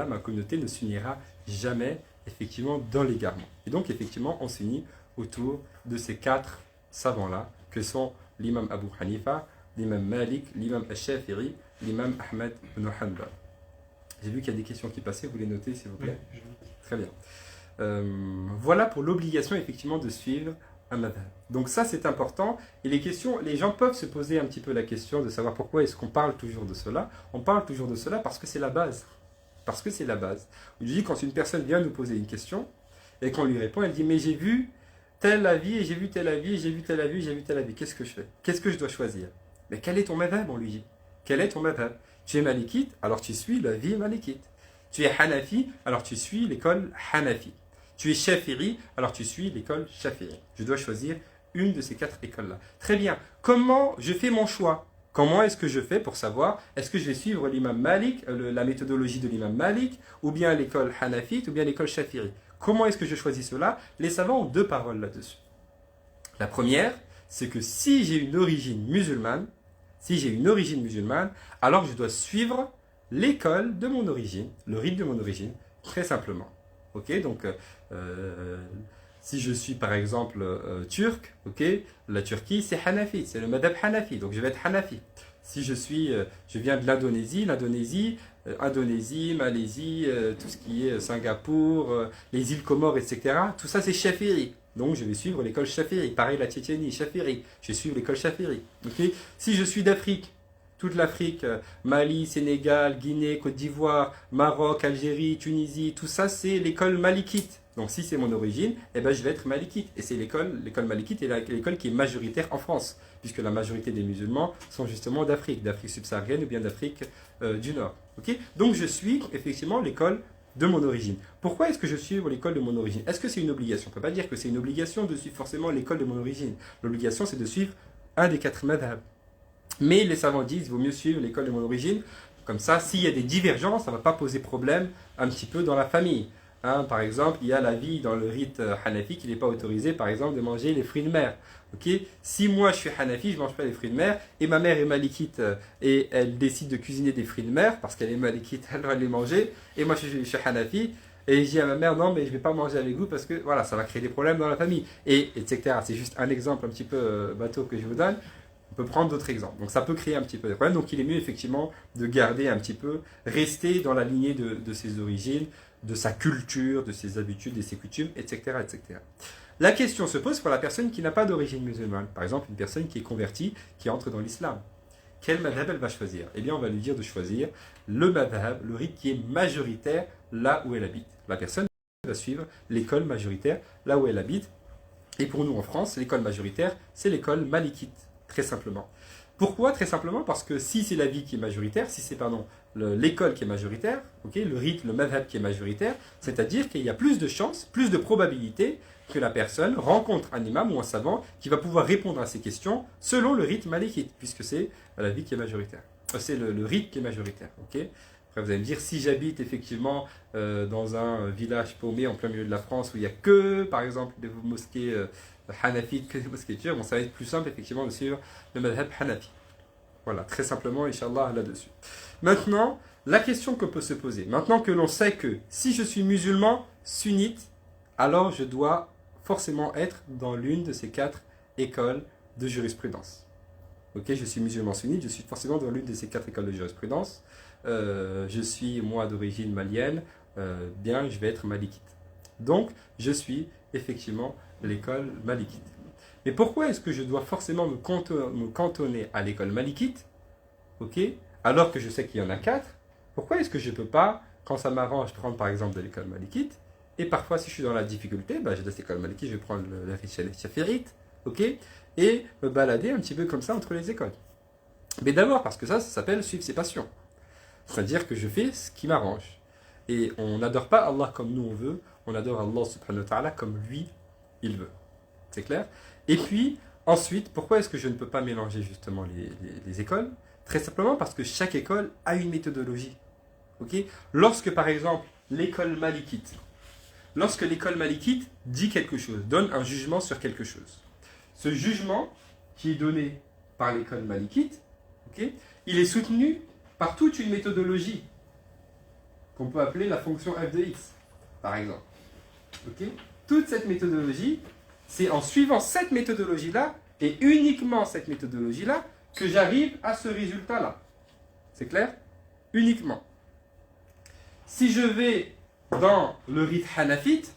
ma communauté ne s'unira jamais effectivement dans l'égarement. Et donc effectivement on s'unit autour de ces 4 savants-là, que sont l'imam Abu Hanifa, l'imam Malik, l'imam Al-Shafi'i, l'imam Ahmed ibn Hanbal. J'ai vu qu'il y a des questions qui passaient, vous les notez s'il vous plaît? Oui, je note. Très bien. Voilà pour l'obligation effectivement de suivre un madhab. Donc ça c'est important, et les gens peuvent se poser un petit peu la question de savoir pourquoi est-ce qu'on parle toujours de cela. On parle toujours de cela parce que c'est la base. Parce que c'est la base. Je dis quand une personne vient nous poser une question, et qu'on lui répond, elle dit mais j'ai vu tel avis, et j'ai vu tel avis, et j'ai vu tel avis, et j'ai vu tel avis. Qu'est-ce que je fais? Qu'est-ce que je dois choisir? Mais quel est ton madhab, on lui dit. Quel est ton madhab? Tu es malikite, alors tu suis l'avis malikite. Tu es hanafi, alors tu suis l'école hanafi. Tu es shafi'i, alors tu suis l'école shafi'i. Je dois choisir une de ces 4 écoles-là. Très bien. Comment je fais mon choix? Comment est-ce que je fais pour savoir, est-ce que je vais suivre l'imam Malik, la méthodologie de l'imam Malik, ou bien l'école hanafite, ou bien l'école shafi'i? Comment est-ce que je choisis cela? Les savants ont 2 paroles là-dessus. La première, c'est que si j'ai une origine musulmane, alors je dois suivre l'école de mon origine, le rite de mon origine, très simplement. Ok, donc si je suis par exemple turc, ok, la Turquie c'est Hanafi, c'est le madhab Hanafi, donc je vais être Hanafi. Si je viens de l'Indonésie, Indonésie, Malaisie, tout ce qui est Singapour, les îles Comores, etc. Tout ça c'est Shafi'i. Donc je vais suivre l'école Shafi'i. Pareil la Tchétchénie, Shafi'i. Je vais suivre l'école Shafi'i. Okay. Si je suis d'Afrique, toute l'Afrique, Mali, Sénégal, Guinée, Côte d'Ivoire, Maroc, Algérie, Tunisie, tout ça c'est l'école malikite. Donc si c'est mon origine, eh ben, je vais être malikite. Et c'est l'école malikite est l'école qui est majoritaire en France, puisque la majorité des musulmans sont justement d'Afrique subsaharienne ou bien d'Afrique du Nord. Okay. Donc je suis effectivement l'école de mon origine. Pourquoi est-ce que je suis l'école de mon origine? Est-ce que c'est une obligation? On ne peut pas dire que c'est une obligation de suivre forcément l'école de mon origine. L'obligation c'est de suivre un des 4 madhab. Mais les savants disent qu'il vaut mieux suivre l'école de mon origine. Comme ça, s'il y a des divergences, ça ne va pas poser problème un petit peu dans la famille. Hein, par exemple, il y a l'avis dans le rite Hanafi qu'il n'est pas autorisé, par exemple, de manger les fruits de mer. Okay. Si moi je suis Hanafi, je ne mange pas les fruits de mer, et ma mère est malikite et elle décide de cuisiner des fruits de mer parce qu'elle est malikite, elle doit les manger, et moi je suis Hanafi, et je dis à ma mère non mais je ne vais pas manger avec vous parce que voilà, ça va créer des problèmes dans la famille, et etc. C'est juste un exemple un petit peu bateau que je vous donne. On peut prendre d'autres exemples. Donc ça peut créer un petit peu de problèmes. Donc il est mieux effectivement de garder un petit peu, rester dans la lignée de ses origines, de sa culture, de ses habitudes, de ses coutumes, etc., etc. La question se pose pour la personne qui n'a pas d'origine musulmane. Par exemple, une personne qui est convertie, qui entre dans l'islam. Quel madhab elle va choisir? Eh bien, on va lui dire de choisir le madhab, le rite qui est majoritaire là où elle habite. La personne va suivre l'école majoritaire là où elle habite. Et pour nous en France, l'école majoritaire, c'est l'école malikite, très simplement. Pourquoi? Très simplement parce que si c'est la vie qui est majoritaire, si c'est l'école qui est majoritaire, okay, le rite, le madhab qui est majoritaire, c'est-à-dire qu'il y a plus de chances, plus de probabilités que la personne rencontre un imam ou un savant qui va pouvoir répondre à ces questions selon le rite malikite, puisque c'est la vie qui est majoritaire. C'est le rite qui est majoritaire. Okay. Après, vous allez me dire, si j'habite effectivement dans un village paumé en plein milieu de la France où il n'y a que, par exemple, des mosquées hanafites, que des mosquées turques, bon, ça va être plus simple effectivement de suivre le madhab hanafi. Voilà, très simplement, Inch'Allah, là-dessus. Maintenant, la question que peut se poser, maintenant que l'on sait que si je suis musulman sunnite, alors je dois forcément être dans l'une de ces 4 écoles de jurisprudence. Ok, je suis musulman sunnite, je suis forcément dans l'une de ces 4 écoles de jurisprudence. Je suis, moi, d'origine malienne, bien, je vais être malikite. Donc, je suis effectivement l'école malikite. Mais pourquoi est-ce que je dois forcément me cantonner à l'école malikite, ok, alors que je sais qu'il y en a 4? Pourquoi est-ce que je ne peux pas, quand ça m'arrange, prendre par exemple de l'école malikite, et parfois si je suis dans la difficulté, bah, j'ai de cette école malikite, je vais prendre la chaférite, ok, et me balader un petit peu comme ça entre les écoles. Mais d'abord parce que ça s'appelle suivre ses passions. C'est-à-dire que je fais ce qui m'arrange. Et on n'adore pas Allah comme nous on veut, on adore Allah subhanahu wa ta'ala comme lui, il veut. C'est clair? Et puis, ensuite, pourquoi est-ce que je ne peux pas mélanger justement les écoles? Très simplement parce que chaque école a une méthodologie. Okay? Lorsque, par exemple, l'école malikite dit quelque chose, donne un jugement sur quelque chose, ce jugement qui est donné par l'école malikite, okay, il est soutenu par toute une méthodologie qu'on peut appeler la fonction f de x, par exemple. Okay? Toute cette méthodologie, c'est en suivant cette méthodologie-là, et uniquement cette méthodologie-là, que j'arrive à ce résultat-là. C'est clair? Uniquement. Si je vais dans le rite hanafite,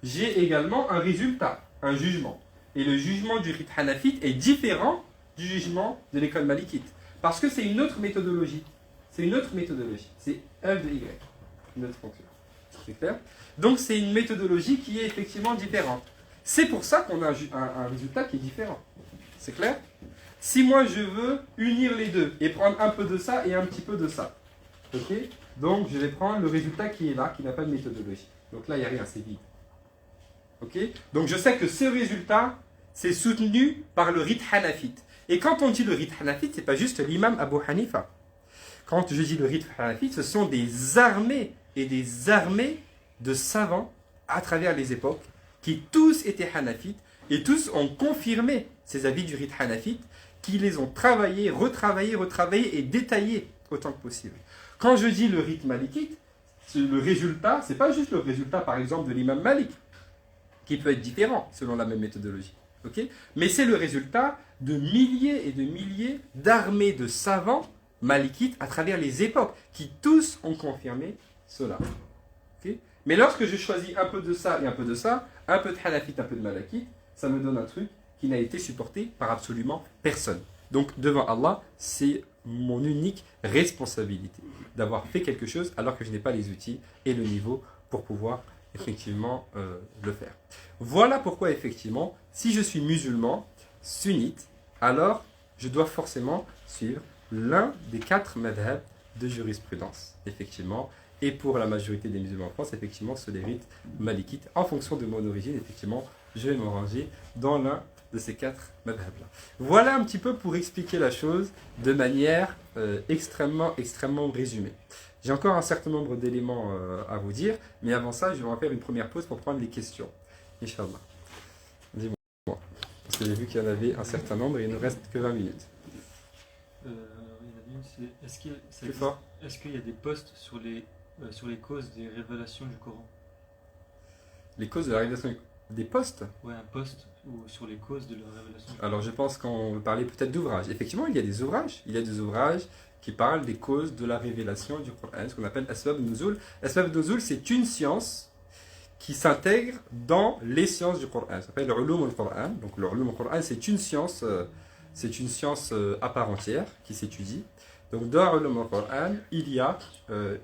j'ai également un résultat, un jugement. Et le jugement du rite hanafite est différent du jugement de l'école malikite. Parce que c'est une autre méthodologie. C'est une autre méthodologie. C'est f de y, une autre fonction. C'est clair? Donc c'est une méthodologie qui est effectivement différente. C'est pour ça qu'on a un résultat qui est différent. C'est clair? Si moi je veux unir les deux et prendre un peu de ça et un petit peu de ça, ok? Donc je vais prendre le résultat qui est là, qui n'a pas de méthodologie. Donc là il n'y a rien, c'est vide. Ok? Donc je sais que ce résultat, c'est soutenu par le rite hanafite. Et quand on dit le rite hanafite, ce n'est pas juste l'imam Abu Hanifa. Quand je dis le rite hanafite, ce sont des armées et des armées de savants à travers les époques qui tous étaient hanafites et tous ont confirmé ces avis du rite hanafite, qui les ont travaillés, retravaillés et détaillés autant que possible. Quand je dis le rite malikite, le résultat, c'est pas juste le résultat par exemple de l'imam Malik, qui peut être différent selon la même méthodologie. Okay? Mais c'est le résultat de milliers et de milliers d'armées de savants malikites à travers les époques, qui tous ont confirmé cela. Okay? Mais lorsque je choisis un peu de ça et un peu de ça, un peu de hanafite, un peu de malakite, ça me donne un truc qui n'a été supporté par absolument personne. Donc devant Allah, c'est mon unique responsabilité d'avoir fait quelque chose alors que je n'ai pas les outils et le niveau pour pouvoir effectivement le faire. Voilà pourquoi effectivement, si je suis musulman, sunnite, alors je dois forcément suivre l'un des 4 madhhabs de jurisprudence, effectivement. Et pour la majorité des musulmans en France, effectivement, c'est les rites malikites. En fonction de mon origine, effectivement, je vais me ranger dans l'un de ces 4 madhabs-là. Voilà un petit peu pour expliquer la chose de manière extrêmement résumée. J'ai encore un certain nombre d'éléments à vous dire, mais avant ça, je vais en faire une première pause pour prendre les questions. Inch'Allah. Dis-moi. Parce que j'ai vu qu'il y en avait un certain nombre et il ne reste que 20 minutes. Il y en avait une, c'est est-ce qu'il y a des posts sur les causes des révélations du Coran? Les causes de la révélation des postes? Ouais, un post sur les causes de la révélation du Coran. Alors je pense qu'on veut parler peut-être d'ouvrages. Effectivement, il y a des ouvrages. Il y a des ouvrages qui parlent des causes de la révélation du Coran, ce qu'on appelle Asbab Nuzul. Asbab Nuzul, c'est une science qui s'intègre dans les sciences du Coran. Ça s'appelle l'Ulum al-Quran. Donc l'Ulum al-Quran, c'est une science à part entière qui s'étudie. Donc dans l'Ulum al-Quran, il y a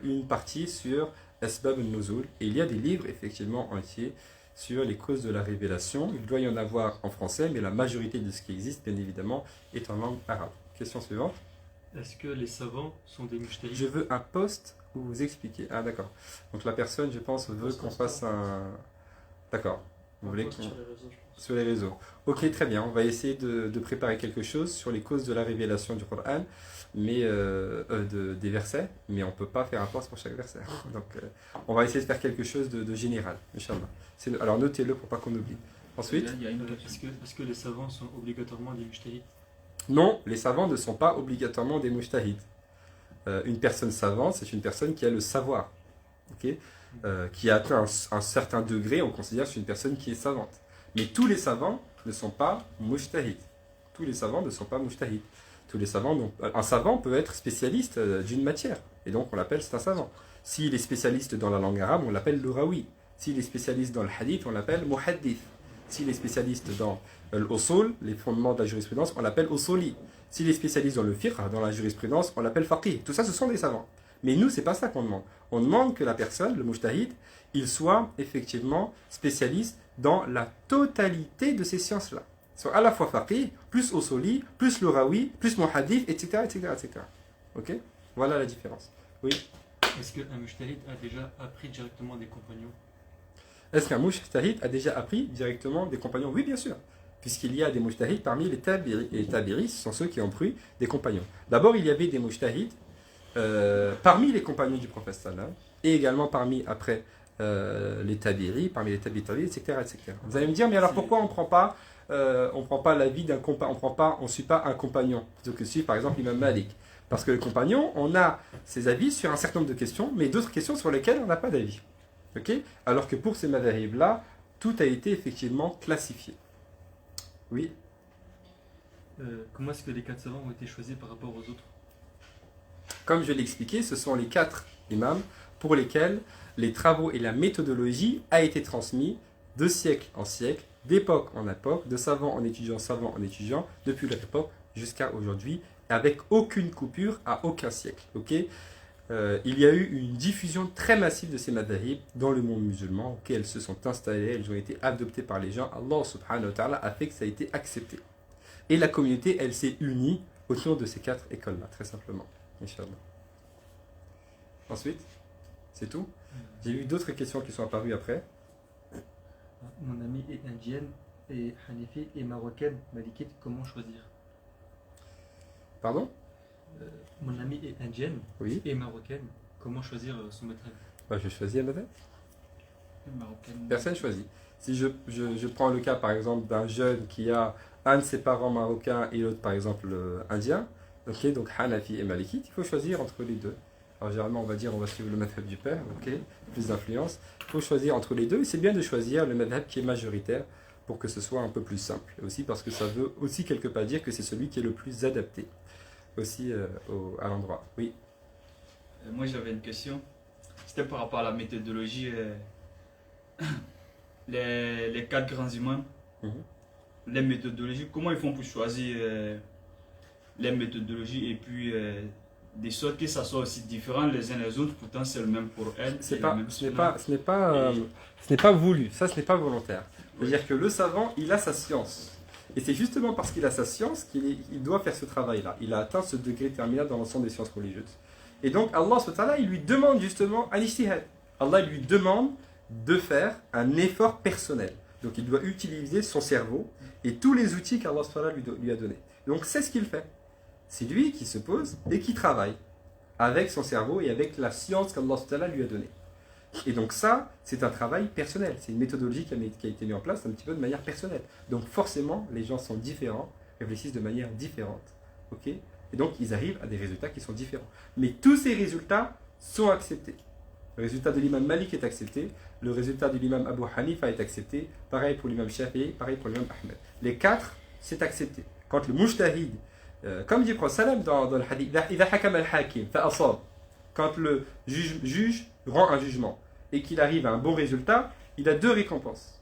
une partie sur Asbab Nuzul. Et il y a des livres effectivement entiers sur les causes de la révélation. Il doit y en avoir en français, mais la majorité de ce qui existe, bien évidemment, est en langue arabe. Question suivante. Est-ce que les savants sont des mujtahid? Je veux un post où vous expliquez. Ah d'accord. Donc la personne, je pense, veut qu'on fasse un... D'accord. Vous voulez qu'on... Sur les réseaux, je pense. Sur les réseaux. Ok, très bien. On va essayer de préparer quelque chose sur les causes de la révélation du Coran, mais des versets, mais on ne peut pas faire un post pour chaque verset. Donc, on va essayer de faire quelque chose de général, Inch'Allah. Alors, notez-le pour pas qu'on oublie. Ensuite, est-ce que les savants sont obligatoirement des mujtahid? non, les savants ne sont pas obligatoirement des mujtahid. Une personne savante, c'est une personne qui a le savoir, ok, qui a atteint un certain degré, on considère que c'est une personne qui est savante. Mais tous les savants ne sont pas mujtahid. Tous les savants ne sont pas mujtahid. Tous les savants un savant peut être spécialiste d'une matière, et donc on l'appelle c'est un savant. S'il est spécialiste dans la langue arabe, on l'appelle lughawi. S'il est spécialiste dans le hadith, on l'appelle muhaddith. S'il est spécialiste dans l'usul, les fondements de la jurisprudence, on l'appelle usuli. S'il est spécialiste dans le fiqh, dans la jurisprudence, on l'appelle faqih. Tout ça, ce sont des savants. Mais nous, c'est pas ça qu'on demande. On demande que la personne, le mujtahid, il soit effectivement spécialiste dans la totalité de ces sciences-là. Soit à la fois faqih, plus usuli, plus lughawi, plus muhaddith, etc., etc., etc. Ok? Voilà la différence. Oui. Est-ce qu'un mujtahid a déjà appris directement des compagnons? Est-ce qu'un mujtahid a déjà appris directement des compagnons? Oui, bien sûr. Puisqu'il y a des mujtahids parmi les tabiri. Et les tabiri, ce sont ceux qui ont pris des compagnons. D'abord, il y avait des mujtahids parmi les compagnons du prophète sallam, et également parmi, après, les tabiri, parmi les tabi-tabi, etc., etc. Vous allez me dire, mais alors pourquoi on ne prend pas l'avis d'un compagnon, on ne suit pas un compagnon, plutôt que suivre par exemple l'imam Malik? Parce que le compagnon, on a ses avis sur un certain nombre de questions, mais d'autres questions sur lesquelles on n'a pas d'avis. Okay? Alors que pour ces madhahib-là, tout a été effectivement classifié. Oui. Comment est-ce que les 4 savants ont été choisis par rapport aux autres? Comme je l'ai expliqué, ce sont les 4 imams pour lesquels les travaux et la méthodologie a été transmis de siècle en siècle, d'époque en époque, de savant en étudiant, depuis leur époque jusqu'à aujourd'hui, avec aucune coupure à aucun siècle. Okay? Il y a eu une diffusion très massive de ces madhahib dans le monde musulman, auxquelles elles se sont installées, elles ont été adoptées par les gens. Allah subhanahu wa ta'ala a fait que ça a été accepté. Et la communauté, elle s'est unie autour de ces 4 écoles-là, très simplement. Inch'Allah. Ensuite, c'est tout. J'ai eu d'autres questions qui sont apparues après. Mon amie est indienne et hanifi et marocaine, malikite, comment choisir? Pardon? Mon amie est indienne oui. Et marocaine. Comment choisir son madhab? Je choisis un madhab. Personne choisit. Si je prends le cas par exemple d'un jeune qui a un de ses parents marocains et l'autre par exemple indien, okay, donc Hanafi et Malikite, il faut choisir entre les deux. Alors généralement on va dire on va suivre le madhab du père, okay, plus d'influence. Il faut choisir entre les deux et c'est bien de choisir le madhab qui est majoritaire pour que ce soit un peu plus simple. Et aussi parce que ça veut aussi quelque part dire que c'est celui qui est le plus adapté aussi à l'endroit. Oui. Moi j'avais une question. C'était par rapport à la méthodologie. Les 4 grands imams, les méthodologies, comment ils font pour choisir les méthodologies et puis de sorte que ça soit aussi différent les uns les autres, pourtant c'est le même pour elles. Ce n'est pas voulu, ça ce n'est pas volontaire. C'est-à-dire que le savant, il a sa science. Et c'est justement parce qu'il a sa science qu'il doit faire ce travail-là. Il a atteint ce degré terminal dans l'ensemble des sciences religieuses. Et donc Allah subhanahu wa ta'ala, il lui demande justement un ijtihad. Allah lui demande de faire un effort personnel. Donc il doit utiliser son cerveau et tous les outils qu'Allah subhanahu wa ta'ala lui a donnés. Donc c'est ce qu'il fait. C'est lui qui se pose et qui travaille avec son cerveau et avec la science qu'Allah subhanahu wa ta'ala lui a donnée. Et donc ça, c'est un travail personnel. C'est une méthodologie qui a été mise en place un petit peu de manière personnelle. Donc forcément, les gens sont différents, réfléchissent de manière différente. Okay? Et donc ils arrivent à des résultats qui sont différents. Mais tous ces résultats sont acceptés. Le résultat de l'imam Malik est accepté, le résultat de l'imam Abu Hanifa est accepté, pareil pour l'imam Shafi'i, pareil pour l'imam Ahmed. Les 4, c'est accepté. Quand le mujtahid, comme dit le prophète sallam dans le hadith, quand le juge rend un jugement et qu'il arrive à un bon résultat, il a 2 récompenses.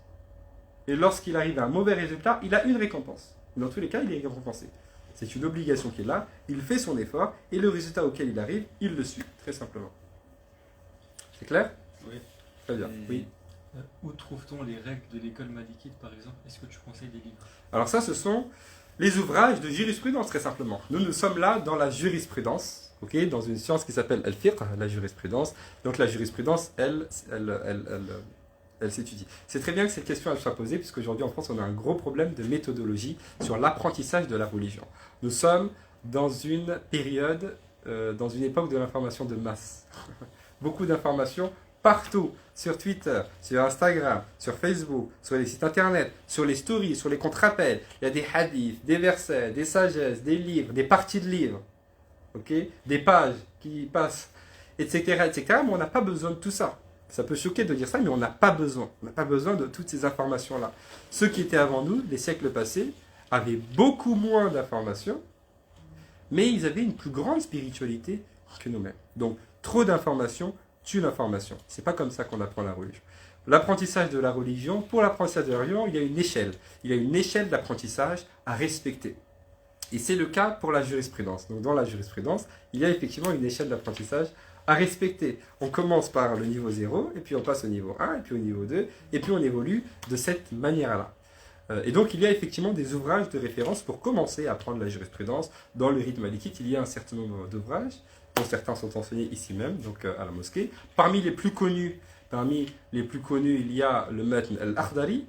Et lorsqu'il arrive à un mauvais résultat, il a 1 récompense. Dans tous les cas, il est récompensé. C'est une obligation qu'il a, il fait son effort et le résultat auquel il arrive, il le suit, très simplement. C'est clair? Oui. Très bien. Oui. Où trouve-t-on les règles de l'école malikite, par exemple? Est-ce que tu conseilles des livres? Alors ça, ce sont les ouvrages de jurisprudence, très simplement. Nous sommes là dans la jurisprudence, okay, dans une science qui s'appelle al-fiqh, la jurisprudence. Donc la jurisprudence, elle elle s'étudie. C'est très bien que cette question elle soit posée, puisqu'aujourd'hui en France, on a un gros problème de méthodologie sur l'apprentissage de la religion. Nous sommes dans une période, dans une époque de l'information de masse. Beaucoup d'informations partout, sur Twitter, sur Instagram, sur Facebook, sur les sites internet, sur les stories, sur les contre-appels. Il y a des hadiths, des versets, des sagesses, des livres, des parties de livres, okay, des pages qui passent, etc., etc. Mais on n'a pas besoin de tout ça. Ça peut choquer de dire ça, mais on n'a pas besoin. On n'a pas besoin de toutes ces informations-là. Ceux qui étaient avant nous, les siècles passés, avaient beaucoup moins d'informations, mais ils avaient une plus grande spiritualité que nous-mêmes. Donc, trop d'informations tue l'information. C'est pas comme ça qu'on apprend la religion. L'apprentissage de la religion, pour l'apprentissage de la religion, il y a une échelle. Il y a une échelle d'apprentissage à respecter. Et c'est le cas pour la jurisprudence. Donc dans la jurisprudence, il y a effectivement une échelle d'apprentissage à respecter. On commence par le niveau 0, et puis on passe au niveau 1, et puis au niveau 2, et puis on évolue de cette manière-là. Et donc il y a effectivement des ouvrages de référence pour commencer à apprendre la jurisprudence. Dans le rite malikite, il y a un certain nombre d'ouvrages, dont certains sont enseignés ici même, donc à la mosquée. Parmi les plus connus, il y a le Matn al-Akhdari,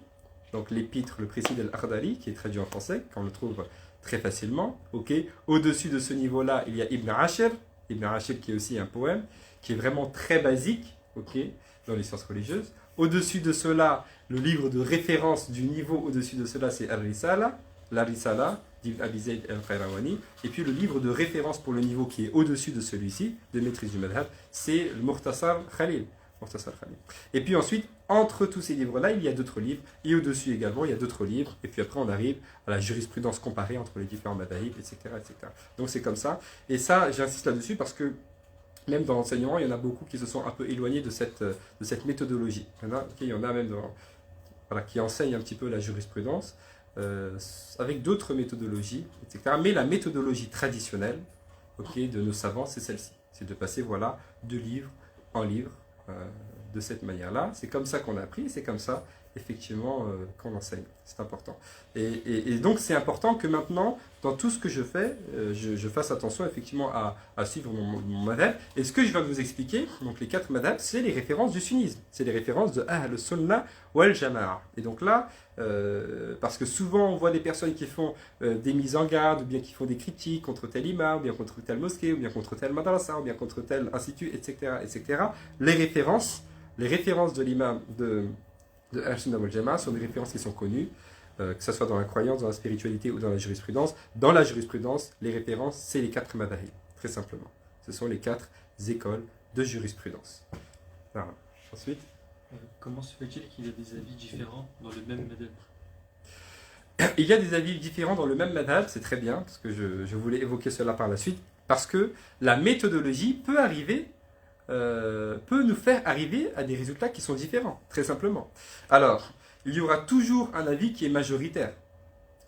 donc l'épître, le précide al-Akhdari, qui est traduit en français, qu'on le trouve très facilement. Okay. Au-dessus de ce niveau-là, il y a Ibn Ashir qui est aussi un poème, qui est vraiment très basique, okay, dans les sciences religieuses. Au-dessus de cela, le livre de référence du niveau au-dessus de cela, c'est Al-Risala, la Risala, d'Ibn Abi Zayd al-Qayrawani. Et puis le livre de référence pour le niveau qui est au-dessus de celui-ci, de maîtrise du madhab, c'est le Mukhtasar Khalil. Et puis ensuite, entre tous ces livres-là, il y a d'autres livres, et au-dessus également, il y a d'autres livres, et puis après on arrive à la jurisprudence comparée entre les différents madhahib, etc., etc. Donc c'est comme ça, et ça, j'insiste là-dessus parce que même dans l'enseignement, il y en a beaucoup qui se sont un peu éloignés de cette méthodologie. Il y en a même qui enseignent un petit peu la jurisprudence, avec d'autres méthodologies, etc. Mais la méthodologie traditionnelle, de nos savants, c'est celle-ci. C'est de passer de livre en livre, de cette manière-là. C'est comme ça qu'on a appris, c'est comme ça, effectivement, qu'on enseigne. C'est important. Et donc, c'est important que maintenant, dans tout ce que je fais, je fasse attention, effectivement, à suivre mon madhab. Et ce que je viens de vous expliquer, donc les 4 madhabs, c'est les références du sunnisme. C'est les références de Ahl Sunnah wal Jama'a. Et donc là, parce que souvent, on voit des personnes qui font des mises en garde, ou bien qui font des critiques contre tel imam, ou bien contre telle mosquée, ou bien contre tel madrasa, ou bien contre tel institut, etc., etc. Les références de l'imam de Ahl Sunnah wal Jama'a sont des références qui sont connues, que ce soit dans la croyance, dans la spiritualité ou dans la jurisprudence. Dans la jurisprudence, les références, c'est les 4 madhahib, très simplement. Ce sont les 4 écoles de jurisprudence. Voilà. Ensuite, comment se fait-il qu'il y ait des avis différents dans le même madhab? Il y a des avis différents dans le même madhab, c'est très bien, parce que je voulais évoquer cela par la suite, parce que la méthodologie peut nous faire arriver à des résultats qui sont différents, très simplement. Alors, il y aura toujours un avis qui est majoritaire.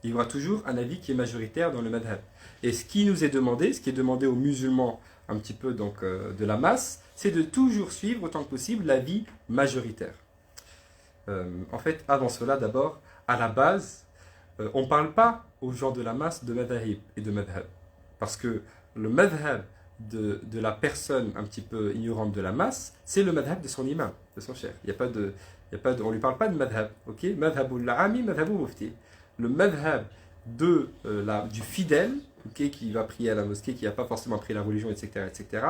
Il y aura toujours un avis qui est majoritaire dans le madhab. Et ce qui nous est demandé, ce qui est demandé aux musulmans, un petit peu donc de la masse, c'est de toujours suivre autant que possible l'avis majoritaire. En fait, avant cela, d'abord, à la base, on ne parle pas aux gens de la masse de madhahib et de madhab. Parce que le madhab de la personne un petit peu ignorante de la masse, c'est le madhab de son imam, de son cheikh. On ne lui parle pas de madhab. Okay? Madhabul la'ami, madhabul mufti. Le madhab du fidèle, okay, qui va prier à la mosquée, qui n'a pas forcément appris la religion, etc., etc.,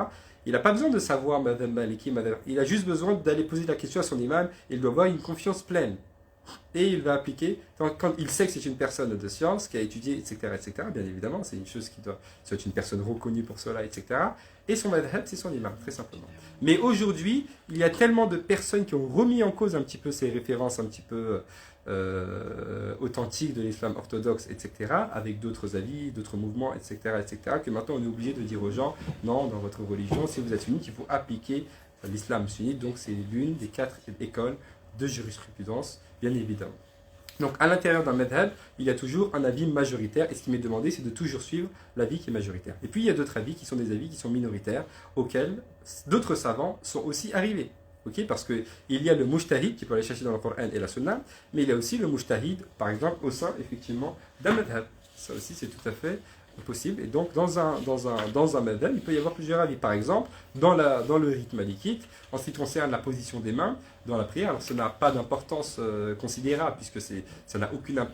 il n'a pas besoin de savoir madhab maliki, il a juste besoin d'aller poser la question à son imam, et il doit avoir une confiance pleine. Et il va appliquer, quand il sait que c'est une personne de science, qui a étudié, etc., etc., bien évidemment, c'est une chose qui doit être une personne reconnue pour cela, etc., et son madhab, c'est son imam, très simplement. Mais aujourd'hui, il y a tellement de personnes qui ont remis en cause un petit peu ces références un petit peu authentiques de l'islam orthodoxe, etc., avec d'autres avis, d'autres mouvements, etc., etc., que maintenant on est obligé de dire aux gens, non, dans votre religion, si vous êtes sunnite, il faut appliquer l'islam sunnite, donc c'est l'une des 4 écoles de jurisprudence, bien évidemment. Donc à l'intérieur d'un madhab, il y a toujours un avis majoritaire, et ce qui m'est demandé, c'est de toujours suivre l'avis qui est majoritaire. Et puis il y a d'autres avis qui sont des avis qui sont minoritaires, auxquels d'autres savants sont aussi arrivés. Okay, parce qu'il y a le mujtahid qui peut aller chercher dans le Coran et la Sunna, mais il y a aussi le mujtahid, par exemple, au sein effectivement d'un madhab. Ça aussi c'est tout à fait Possible. Et donc, dans un madhab, il peut y avoir plusieurs avis. Par exemple, dans le rite malikite, en ce qui concerne la position des mains dans la prière, alors ça n'a pas d'importance considérable, puisque ça n'a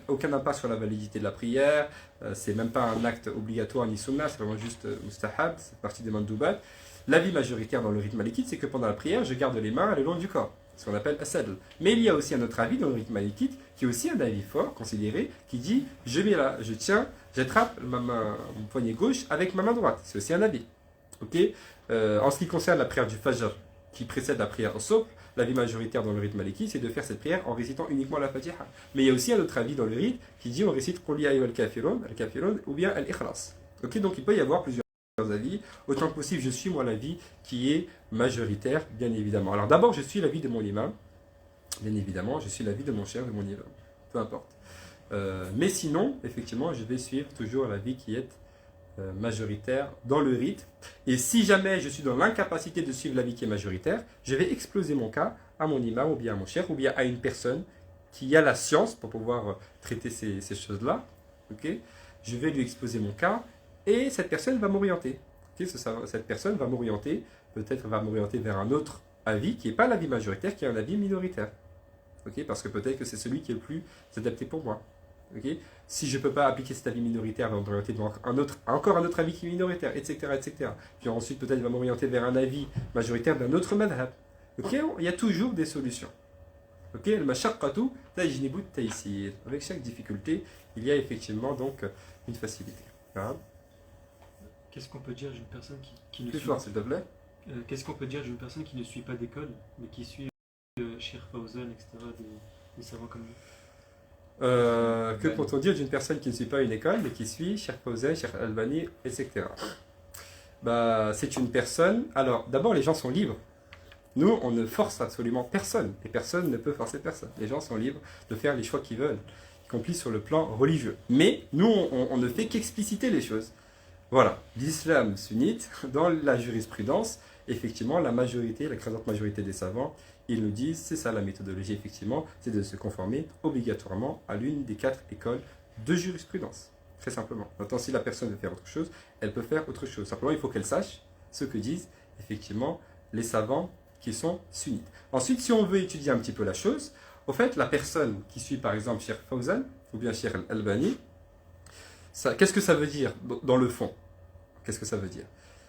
aucun impact sur la validité de la prière, c'est même pas un acte obligatoire ni sunnah, c'est vraiment juste mustahab, c'est partie des mandoubat. L'avis majoritaire dans le rite malikite, c'est que pendant la prière, je garde les mains le long du corps, ce qu'on appelle as-sadl. Mais il y a aussi un autre avis dans le rite malikite, qui est aussi un avis fort, considéré, qui dit, j'attrape mon poignet gauche avec ma main droite. C'est aussi un avis. Okay, en ce qui concerne la prière du Fajr, qui précède la prière au Sobh, l'avis majoritaire dans le rite maliki, c'est de faire cette prière en récitant uniquement la Fatiha. Mais il y a aussi un autre avis dans le rite qui dit on récite Qul ya ayyuhal kafirun, ou bien al-Ikhlas. Okay, donc il peut y avoir plusieurs avis. Autant que possible, je suis moi l'avis qui est majoritaire, bien évidemment. Alors d'abord, je suis l'avis de mon imam. Bien évidemment, je suis l'avis de mon cher, de mon imam. Peu importe. Mais sinon, effectivement, je vais suivre toujours l'avis qui est majoritaire dans le rite. Et si jamais je suis dans l'incapacité de suivre l'avis qui est majoritaire, je vais exposer mon cas à mon imam ou bien à mon cheikh ou bien à une personne qui a la science pour pouvoir traiter ces choses-là. Okay, je vais lui exposer mon cas et cette personne va m'orienter. Okay, cette personne va m'orienter, peut-être va m'orienter vers un autre avis qui n'est pas l'avis majoritaire, qui est un avis minoritaire. Okay, parce que peut-être que c'est celui qui est le plus adapté pour moi. Okay, si je ne peux pas appliquer cet avis minoritaire, il va m'orienter vers encore un autre avis qui est minoritaire, etc. etc. Puis ensuite, peut-être, il va m'orienter vers un avis majoritaire d'un autre madhab. Okay, il y a toujours des solutions. Okay, avec chaque difficulté, il y a effectivement donc une facilité. Hein? Qu'est-ce qu'on peut dire d'une personne qui ne Plus suit fort, s'il te plaît. Qu'est-ce qu'on peut dire d'une personne qui ne suit pas d'école, mais qui suit Cheikh Fawzan, etc., des savants comme lui? Que peut-on dire d'une personne qui ne suit pas une école, mais qui suit Cheikh Fawzan, Cheikh Albani, etc. C'est une personne... Alors, d'abord, les gens sont libres. Nous, on ne force absolument personne. Et personne ne peut forcer personne. Les gens sont libres de faire les choix qu'ils veulent, y compris sur le plan religieux. Mais nous, on ne fait qu'expliciter les choses. Voilà. L'islam sunnite, dans la jurisprudence, effectivement, l'écrasante majorité des savants, ils nous disent, c'est ça la méthodologie, effectivement, c'est de se conformer obligatoirement à l'une des 4 écoles de jurisprudence. Très simplement. Maintenant, si la personne veut faire autre chose, elle peut faire autre chose. Simplement, il faut qu'elle sache ce que disent, effectivement, les savants qui sont sunnites. Ensuite, si on veut étudier un petit peu la chose, au fait, la personne qui suit, par exemple, Cheikh Fawzan, ou bien Cheikh Albani, qu'est-ce que ça veut dire, dans le fond? Qu'est-ce que ça veut dire?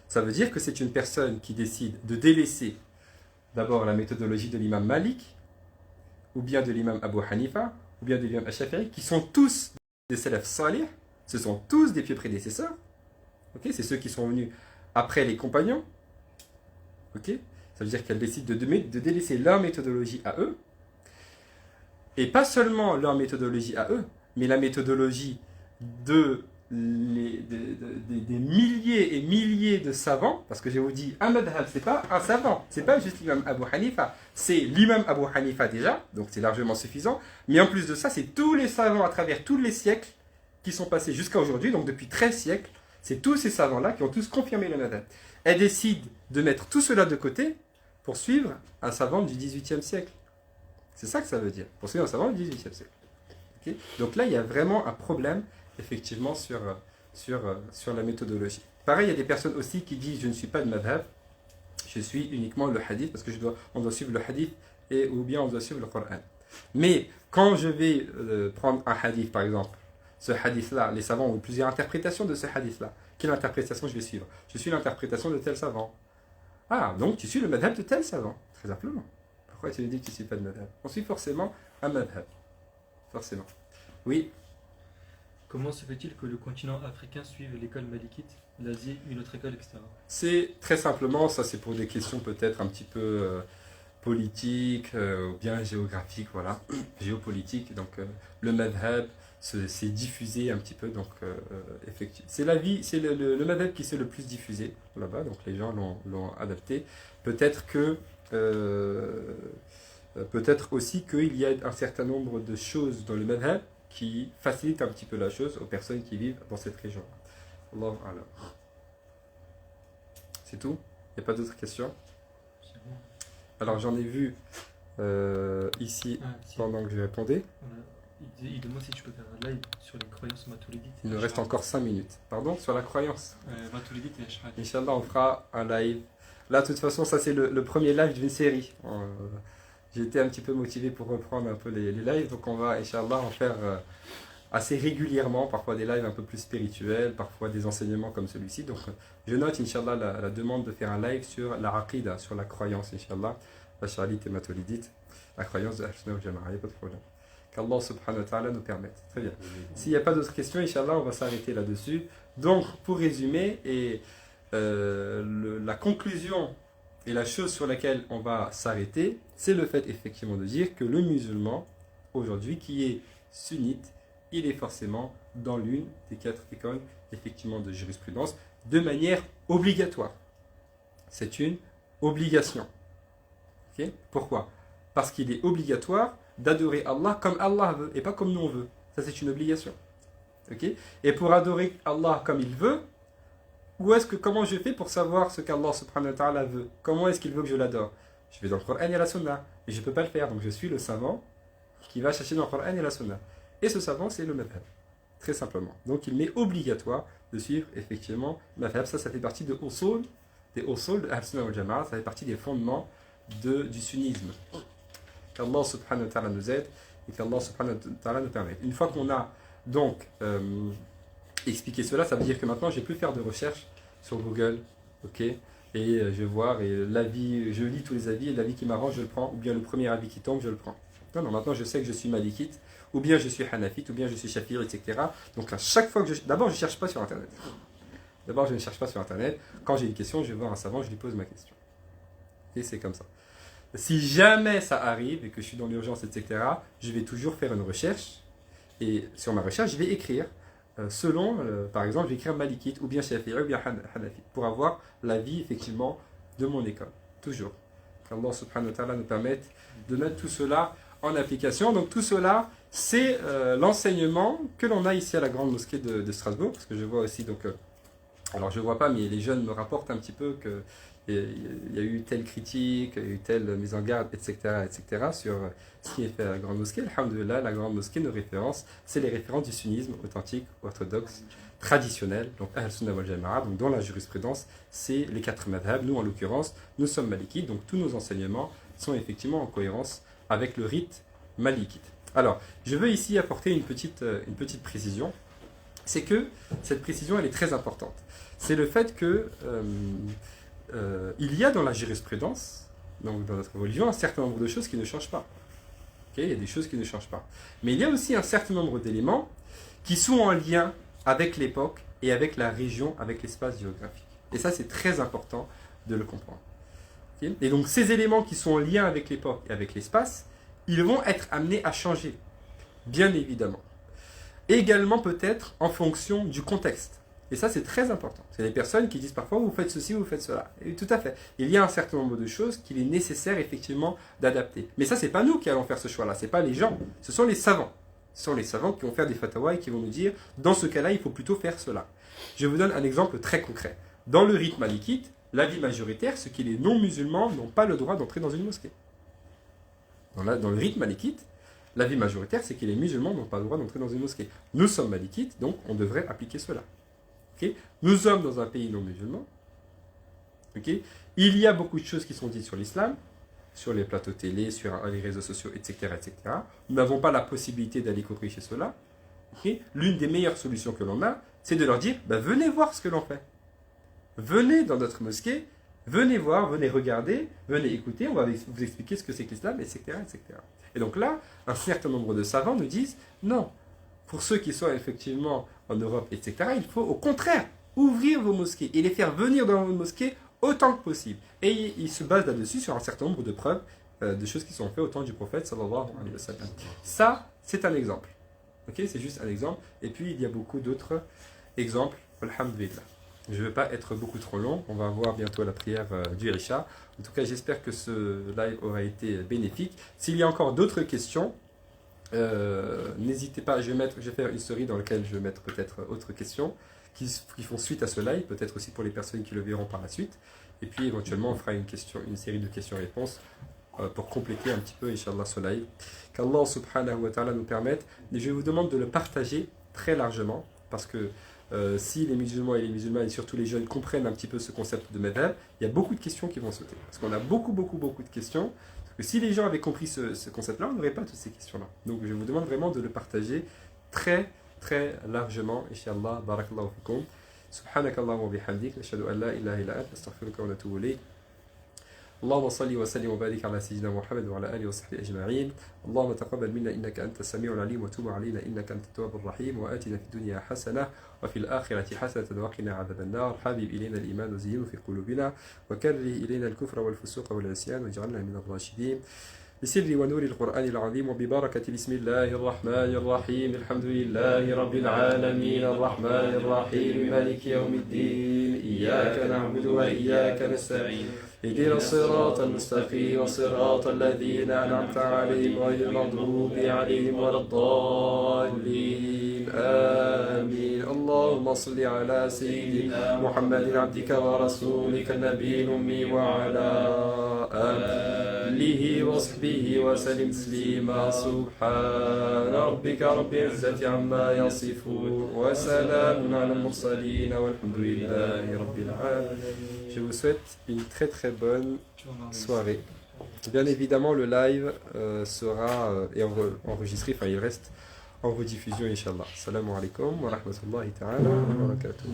Ça veut dire que c'est une personne qui décide de délaisser d'abord la méthodologie de l'imam Malik, ou bien de l'imam Abu Hanifa, ou bien de l'imam Ash-Shafi'i, qui sont tous des salaf salih, ce sont tous des pieux prédécesseurs. Okay, c'est ceux qui sont venus après les compagnons. Okay, ça veut dire qu'elle décide de délaisser leur méthodologie à eux, et pas seulement leur méthodologie à eux, mais la méthodologie des milliers et milliers de savants, parce que je vous dis, un madhab, c'est pas un savant, c'est pas juste l'imam Abu Hanifa, c'est l'imam Abu Hanifa déjà, donc c'est largement suffisant, mais en plus de ça, c'est tous les savants à travers tous les siècles qui sont passés jusqu'à aujourd'hui, donc depuis 13 siècles, c'est tous ces savants-là qui ont tous confirmé le madhab. Elle décide de mettre tout cela de côté pour suivre un savant du 18e siècle. C'est ça que ça veut dire, pour suivre un savant du 18e siècle. Okay, donc là, il y a vraiment un problème effectivement sur la méthodologie. Pareil, il y a des personnes aussi qui disent je ne suis pas de madhab, je suis uniquement le hadith parce que on doit suivre le hadith ou bien on doit suivre le Coran. Mais quand je vais prendre un hadith par exemple, ce hadith-là, les savants ont plusieurs interprétations de ce hadith-là. Quelle interprétation je vais suivre? Je suis l'interprétation de tel savant. Ah, donc tu suis le madhab de tel savant. Très simplement. Pourquoi tu me dis que tu ne suis pas de madhab? On suit forcément un madhab. Forcément. Oui. Comment se fait-il que le continent africain suive l'école malikite, l'Asie, une autre école, etc.? C'est très simplement, ça c'est pour des questions peut-être un petit peu politiques ou bien géographiques, voilà, géopolitiques. Donc le madhab s'est diffusé un petit peu, donc effectivement. C'est la vie, c'est le madhab qui s'est le plus diffusé là-bas, donc les gens l'ont adapté. Peut-être que peut-être aussi qu'il y a un certain nombre de choses dans le madhab qui facilite un petit peu la chose aux personnes qui vivent dans cette région. Allahu a'lam. C'est tout? Il n'y a pas d'autres questions? Alors j'en ai vu ici pendant que je répondais. Il demande si tu peux faire un live sur les croyances maturidites. Il nous reste encore 5 minutes. Pardon, sur la croyance. Maturidites et Ash'ari. Inch'Allah, on fera un live. Là, de toute façon, ça c'est le premier live d'une série. J'ai été un petit peu motivé pour reprendre un peu les lives, donc on va, Inch'Allah, en faire assez régulièrement, parfois des lives un peu plus spirituels, parfois des enseignements comme celui-ci. Donc je note, Inch'Allah, la demande de faire un live sur la aqida, sur la croyance, Inch'Allah, la charite et matolidite, la croyance de Ahl-Sunnah wal Jama'a, il n'y a pas de problème. Qu'Allah subhanahu wa ta'ala nous permette. Très bien. S'il n'y a pas d'autres questions, Inch'Allah, on va s'arrêter là-dessus. Donc, pour résumer, la conclusion et la chose sur laquelle on va s'arrêter, c'est le fait effectivement de dire que le musulman, aujourd'hui, qui est sunnite, il est forcément dans l'une des 4 écoles effectivement de jurisprudence de manière obligatoire. C'est une obligation. Okay? Pourquoi? Parce qu'il est obligatoire d'adorer Allah comme Allah veut et pas comme nous on veut. Ça c'est une obligation. Okay? Et pour adorer Allah comme il veut, comment je fais pour savoir ce qu'Allah subhanahu wa ta'ala veut? Comment est-ce qu'il veut que je l'adore? Je vais dans le Coran et la Sunna. Mais je ne peux pas le faire. Donc je suis le savant qui va chercher dans le Coran et la Sunna. Et ce savant, c'est le madhab. Très simplement. Donc il m'est obligatoire de suivre effectivement le madhab. Ça fait partie des usul de Ahl-Sunnah wal Jama'a. Ça fait partie des fondements du sunnisme. Qu'Allah subhanahu wa ta'ala nous aide et qu'Allah subhanahu wa ta'ala nous permette. Une fois qu'on a donc expliqué cela, ça veut dire que maintenant je ne vais plus faire de recherche sur Google, ok, et je vais voir, et l'avis, je lis tous les avis, et l'avis qui m'arrange, je le prends, ou bien le premier avis qui tombe, je le prends. Non, maintenant je sais que je suis malikite, ou bien je suis hanafite, ou bien je suis shafi'i, etc. Donc à chaque fois que d'abord je ne cherche pas sur Internet. D'abord je ne cherche pas sur Internet. Quand j'ai une question, je vais voir un savant, je lui pose ma question. Et c'est comme ça. Si jamais ça arrive, et que je suis dans l'urgence, etc., je vais toujours faire une recherche, et sur ma recherche, je vais écrire selon, par exemple, je vais écrire malikite, ou bien shafi'i, ou bien hanafite, pour avoir l'avis, effectivement, de mon école. Toujours. Qu'Allah subhanahu wa ta'ala nous permette de mettre tout cela en application. Donc tout cela, c'est l'enseignement que l'on a ici à la grande mosquée de Strasbourg, parce que je vois aussi, donc, alors je ne vois pas, mais les jeunes me rapportent un petit peu que il y a eu telle critique, il y a eu telle mise en garde, etc., etc., sur ce qui est fait à la grande mosquée. Alhamdulillah, la grande mosquée, nos références, c'est les références du sunnisme authentique, orthodoxe, traditionnel, donc Ahl-Sunnah wal Jama'a, donc dans la jurisprudence, c'est les 4 madhab. Nous, en l'occurrence, nous sommes malikites, donc tous nos enseignements sont effectivement en cohérence avec le rite malikite. Alors, je veux ici apporter une petite précision, c'est que cette précision, elle est très importante. C'est le fait que il y a dans la jurisprudence, donc dans notre religion, un certain nombre de choses qui ne changent pas. Okay, il y a des choses qui ne changent pas. Mais il y a aussi un certain nombre d'éléments qui sont en lien avec l'époque et avec la région, avec l'espace géographique. Et ça, c'est très important de le comprendre. Okay? Et donc, ces éléments qui sont en lien avec l'époque et avec l'espace, ils vont être amenés à changer, bien évidemment. Également, peut-être, en fonction du contexte. Et ça, c'est très important. C'est des personnes qui disent parfois, vous faites ceci, vous faites cela. Et tout à fait. Il y a un certain nombre de choses qu'il est nécessaire, effectivement, d'adapter. Mais ça, ce n'est pas nous qui allons faire ce choix-là. Ce n'est pas les gens. Ce sont les savants. Ce sont les savants qui vont faire des fatwas et qui vont nous dire, dans ce cas-là, il faut plutôt faire cela. Je vous donne un exemple très concret. Dans le rite malikite, l'avis majoritaire, c'est que les non-musulmans n'ont pas le droit d'entrer dans une mosquée. Dans le rite malikite, l'avis majoritaire, c'est que les musulmans n'ont pas le droit d'entrer dans une mosquée. Nous sommes malikites, donc on devrait appliquer cela. Okay? Nous sommes dans un pays non musulman. Okay? Il y a beaucoup de choses qui sont dites sur l'islam, sur les plateaux télé, sur les réseaux sociaux, etc. etc. Nous n'avons pas la possibilité d'aller corriger cela. Okay? L'une des meilleures solutions que l'on a, c'est de leur dire, venez voir ce que l'on fait. Venez dans notre mosquée, venez voir, venez regarder, venez écouter, on va vous expliquer ce que c'est que l'islam, etc., etc. Et donc là, un certain nombre de savants nous disent, non, pour ceux qui sont effectivement en Europe, etc., il faut au contraire ouvrir vos mosquées et les faire venir dans vos mosquées autant que possible. Et ils se basent là-dessus sur un certain nombre de preuves, de choses qui sont faites au temps du prophète, sallallahu alayhi wa sallam. Ça, c'est un exemple. Okay? C'est juste un exemple. Et puis, il y a beaucoup d'autres exemples. Alhamdulillah. Je ne veux pas être beaucoup trop long. On va avoir bientôt la prière du Isha. En tout cas, j'espère que ce live aura été bénéfique. S'il y a encore d'autres questions, n'hésitez pas. Je vais faire une story dans laquelle je vais mettre peut-être autres questions qui font suite à ce live, peut-être aussi pour les personnes qui le verront par la suite. Et puis éventuellement, on fera une série de questions-réponses pour compléter un petit peu, Inch'Allah, ce live. Qu'Allah subhanahu wa ta'ala nous permette. Et je vous demande de le partager très largement, parce que si les musulmans et les musulmanes, et surtout les jeunes, comprennent un petit peu ce concept de madhab, il y a beaucoup de questions qui vont sauter. Parce qu'on a beaucoup de questions. Parce que si les gens avaient compris ce concept-là, on n'aurait pas toutes ces questions-là. Donc je vous demande vraiment de le partager très largement. Inch'Allah, barakallahu fikum. Subhanakallahumma wa bihamdik, nashhadu an la ilaha illa anta, astaghfiruka wa natubu ilayk. اللهم صل وسلم وبارك على سيدنا محمد وعلى اله وصحبه اجمعين. اللهم تقبل منا انك انت السميع العليم وتوب علينا انك انت التواب الرحيم واتنا في الدنيا حسنه وفي الاخره حسنه وقنا عذاب النار. حبب الينا الايمان وزينه في قلوبنا وكره الينا الكفر والفسوق والعصيان واجعلنا من الراشدين. بسر ونور القرآن العظيم وببركة بسم الله الرحمن الرحيم. الحمد لله رب العالمين الرحمن الرحيم مالك يوم الدين. إياك نعبد وإياك نستعين. اهدنا الصراط المستقيم صراط الذين أنعمت عليهم غير المغضوب عليهم ولا الضالين. آمين. اللهم صل على سيدنا محمد عبدك ورسولك النبي الأمي وعلى آله وصحبه وسلم تسليما. سبحان ربك رب العزة عما يصفون وسلام على المرسلين والحمد لله رب العالمين. Je vous souhaite une très bonne soirée. Bien évidemment, le live sera enregistré, enfin il reste en rediffusion, Inch'Allah. Assalamu alaikum wa rahmatullahi ta'ala wa barakatuh.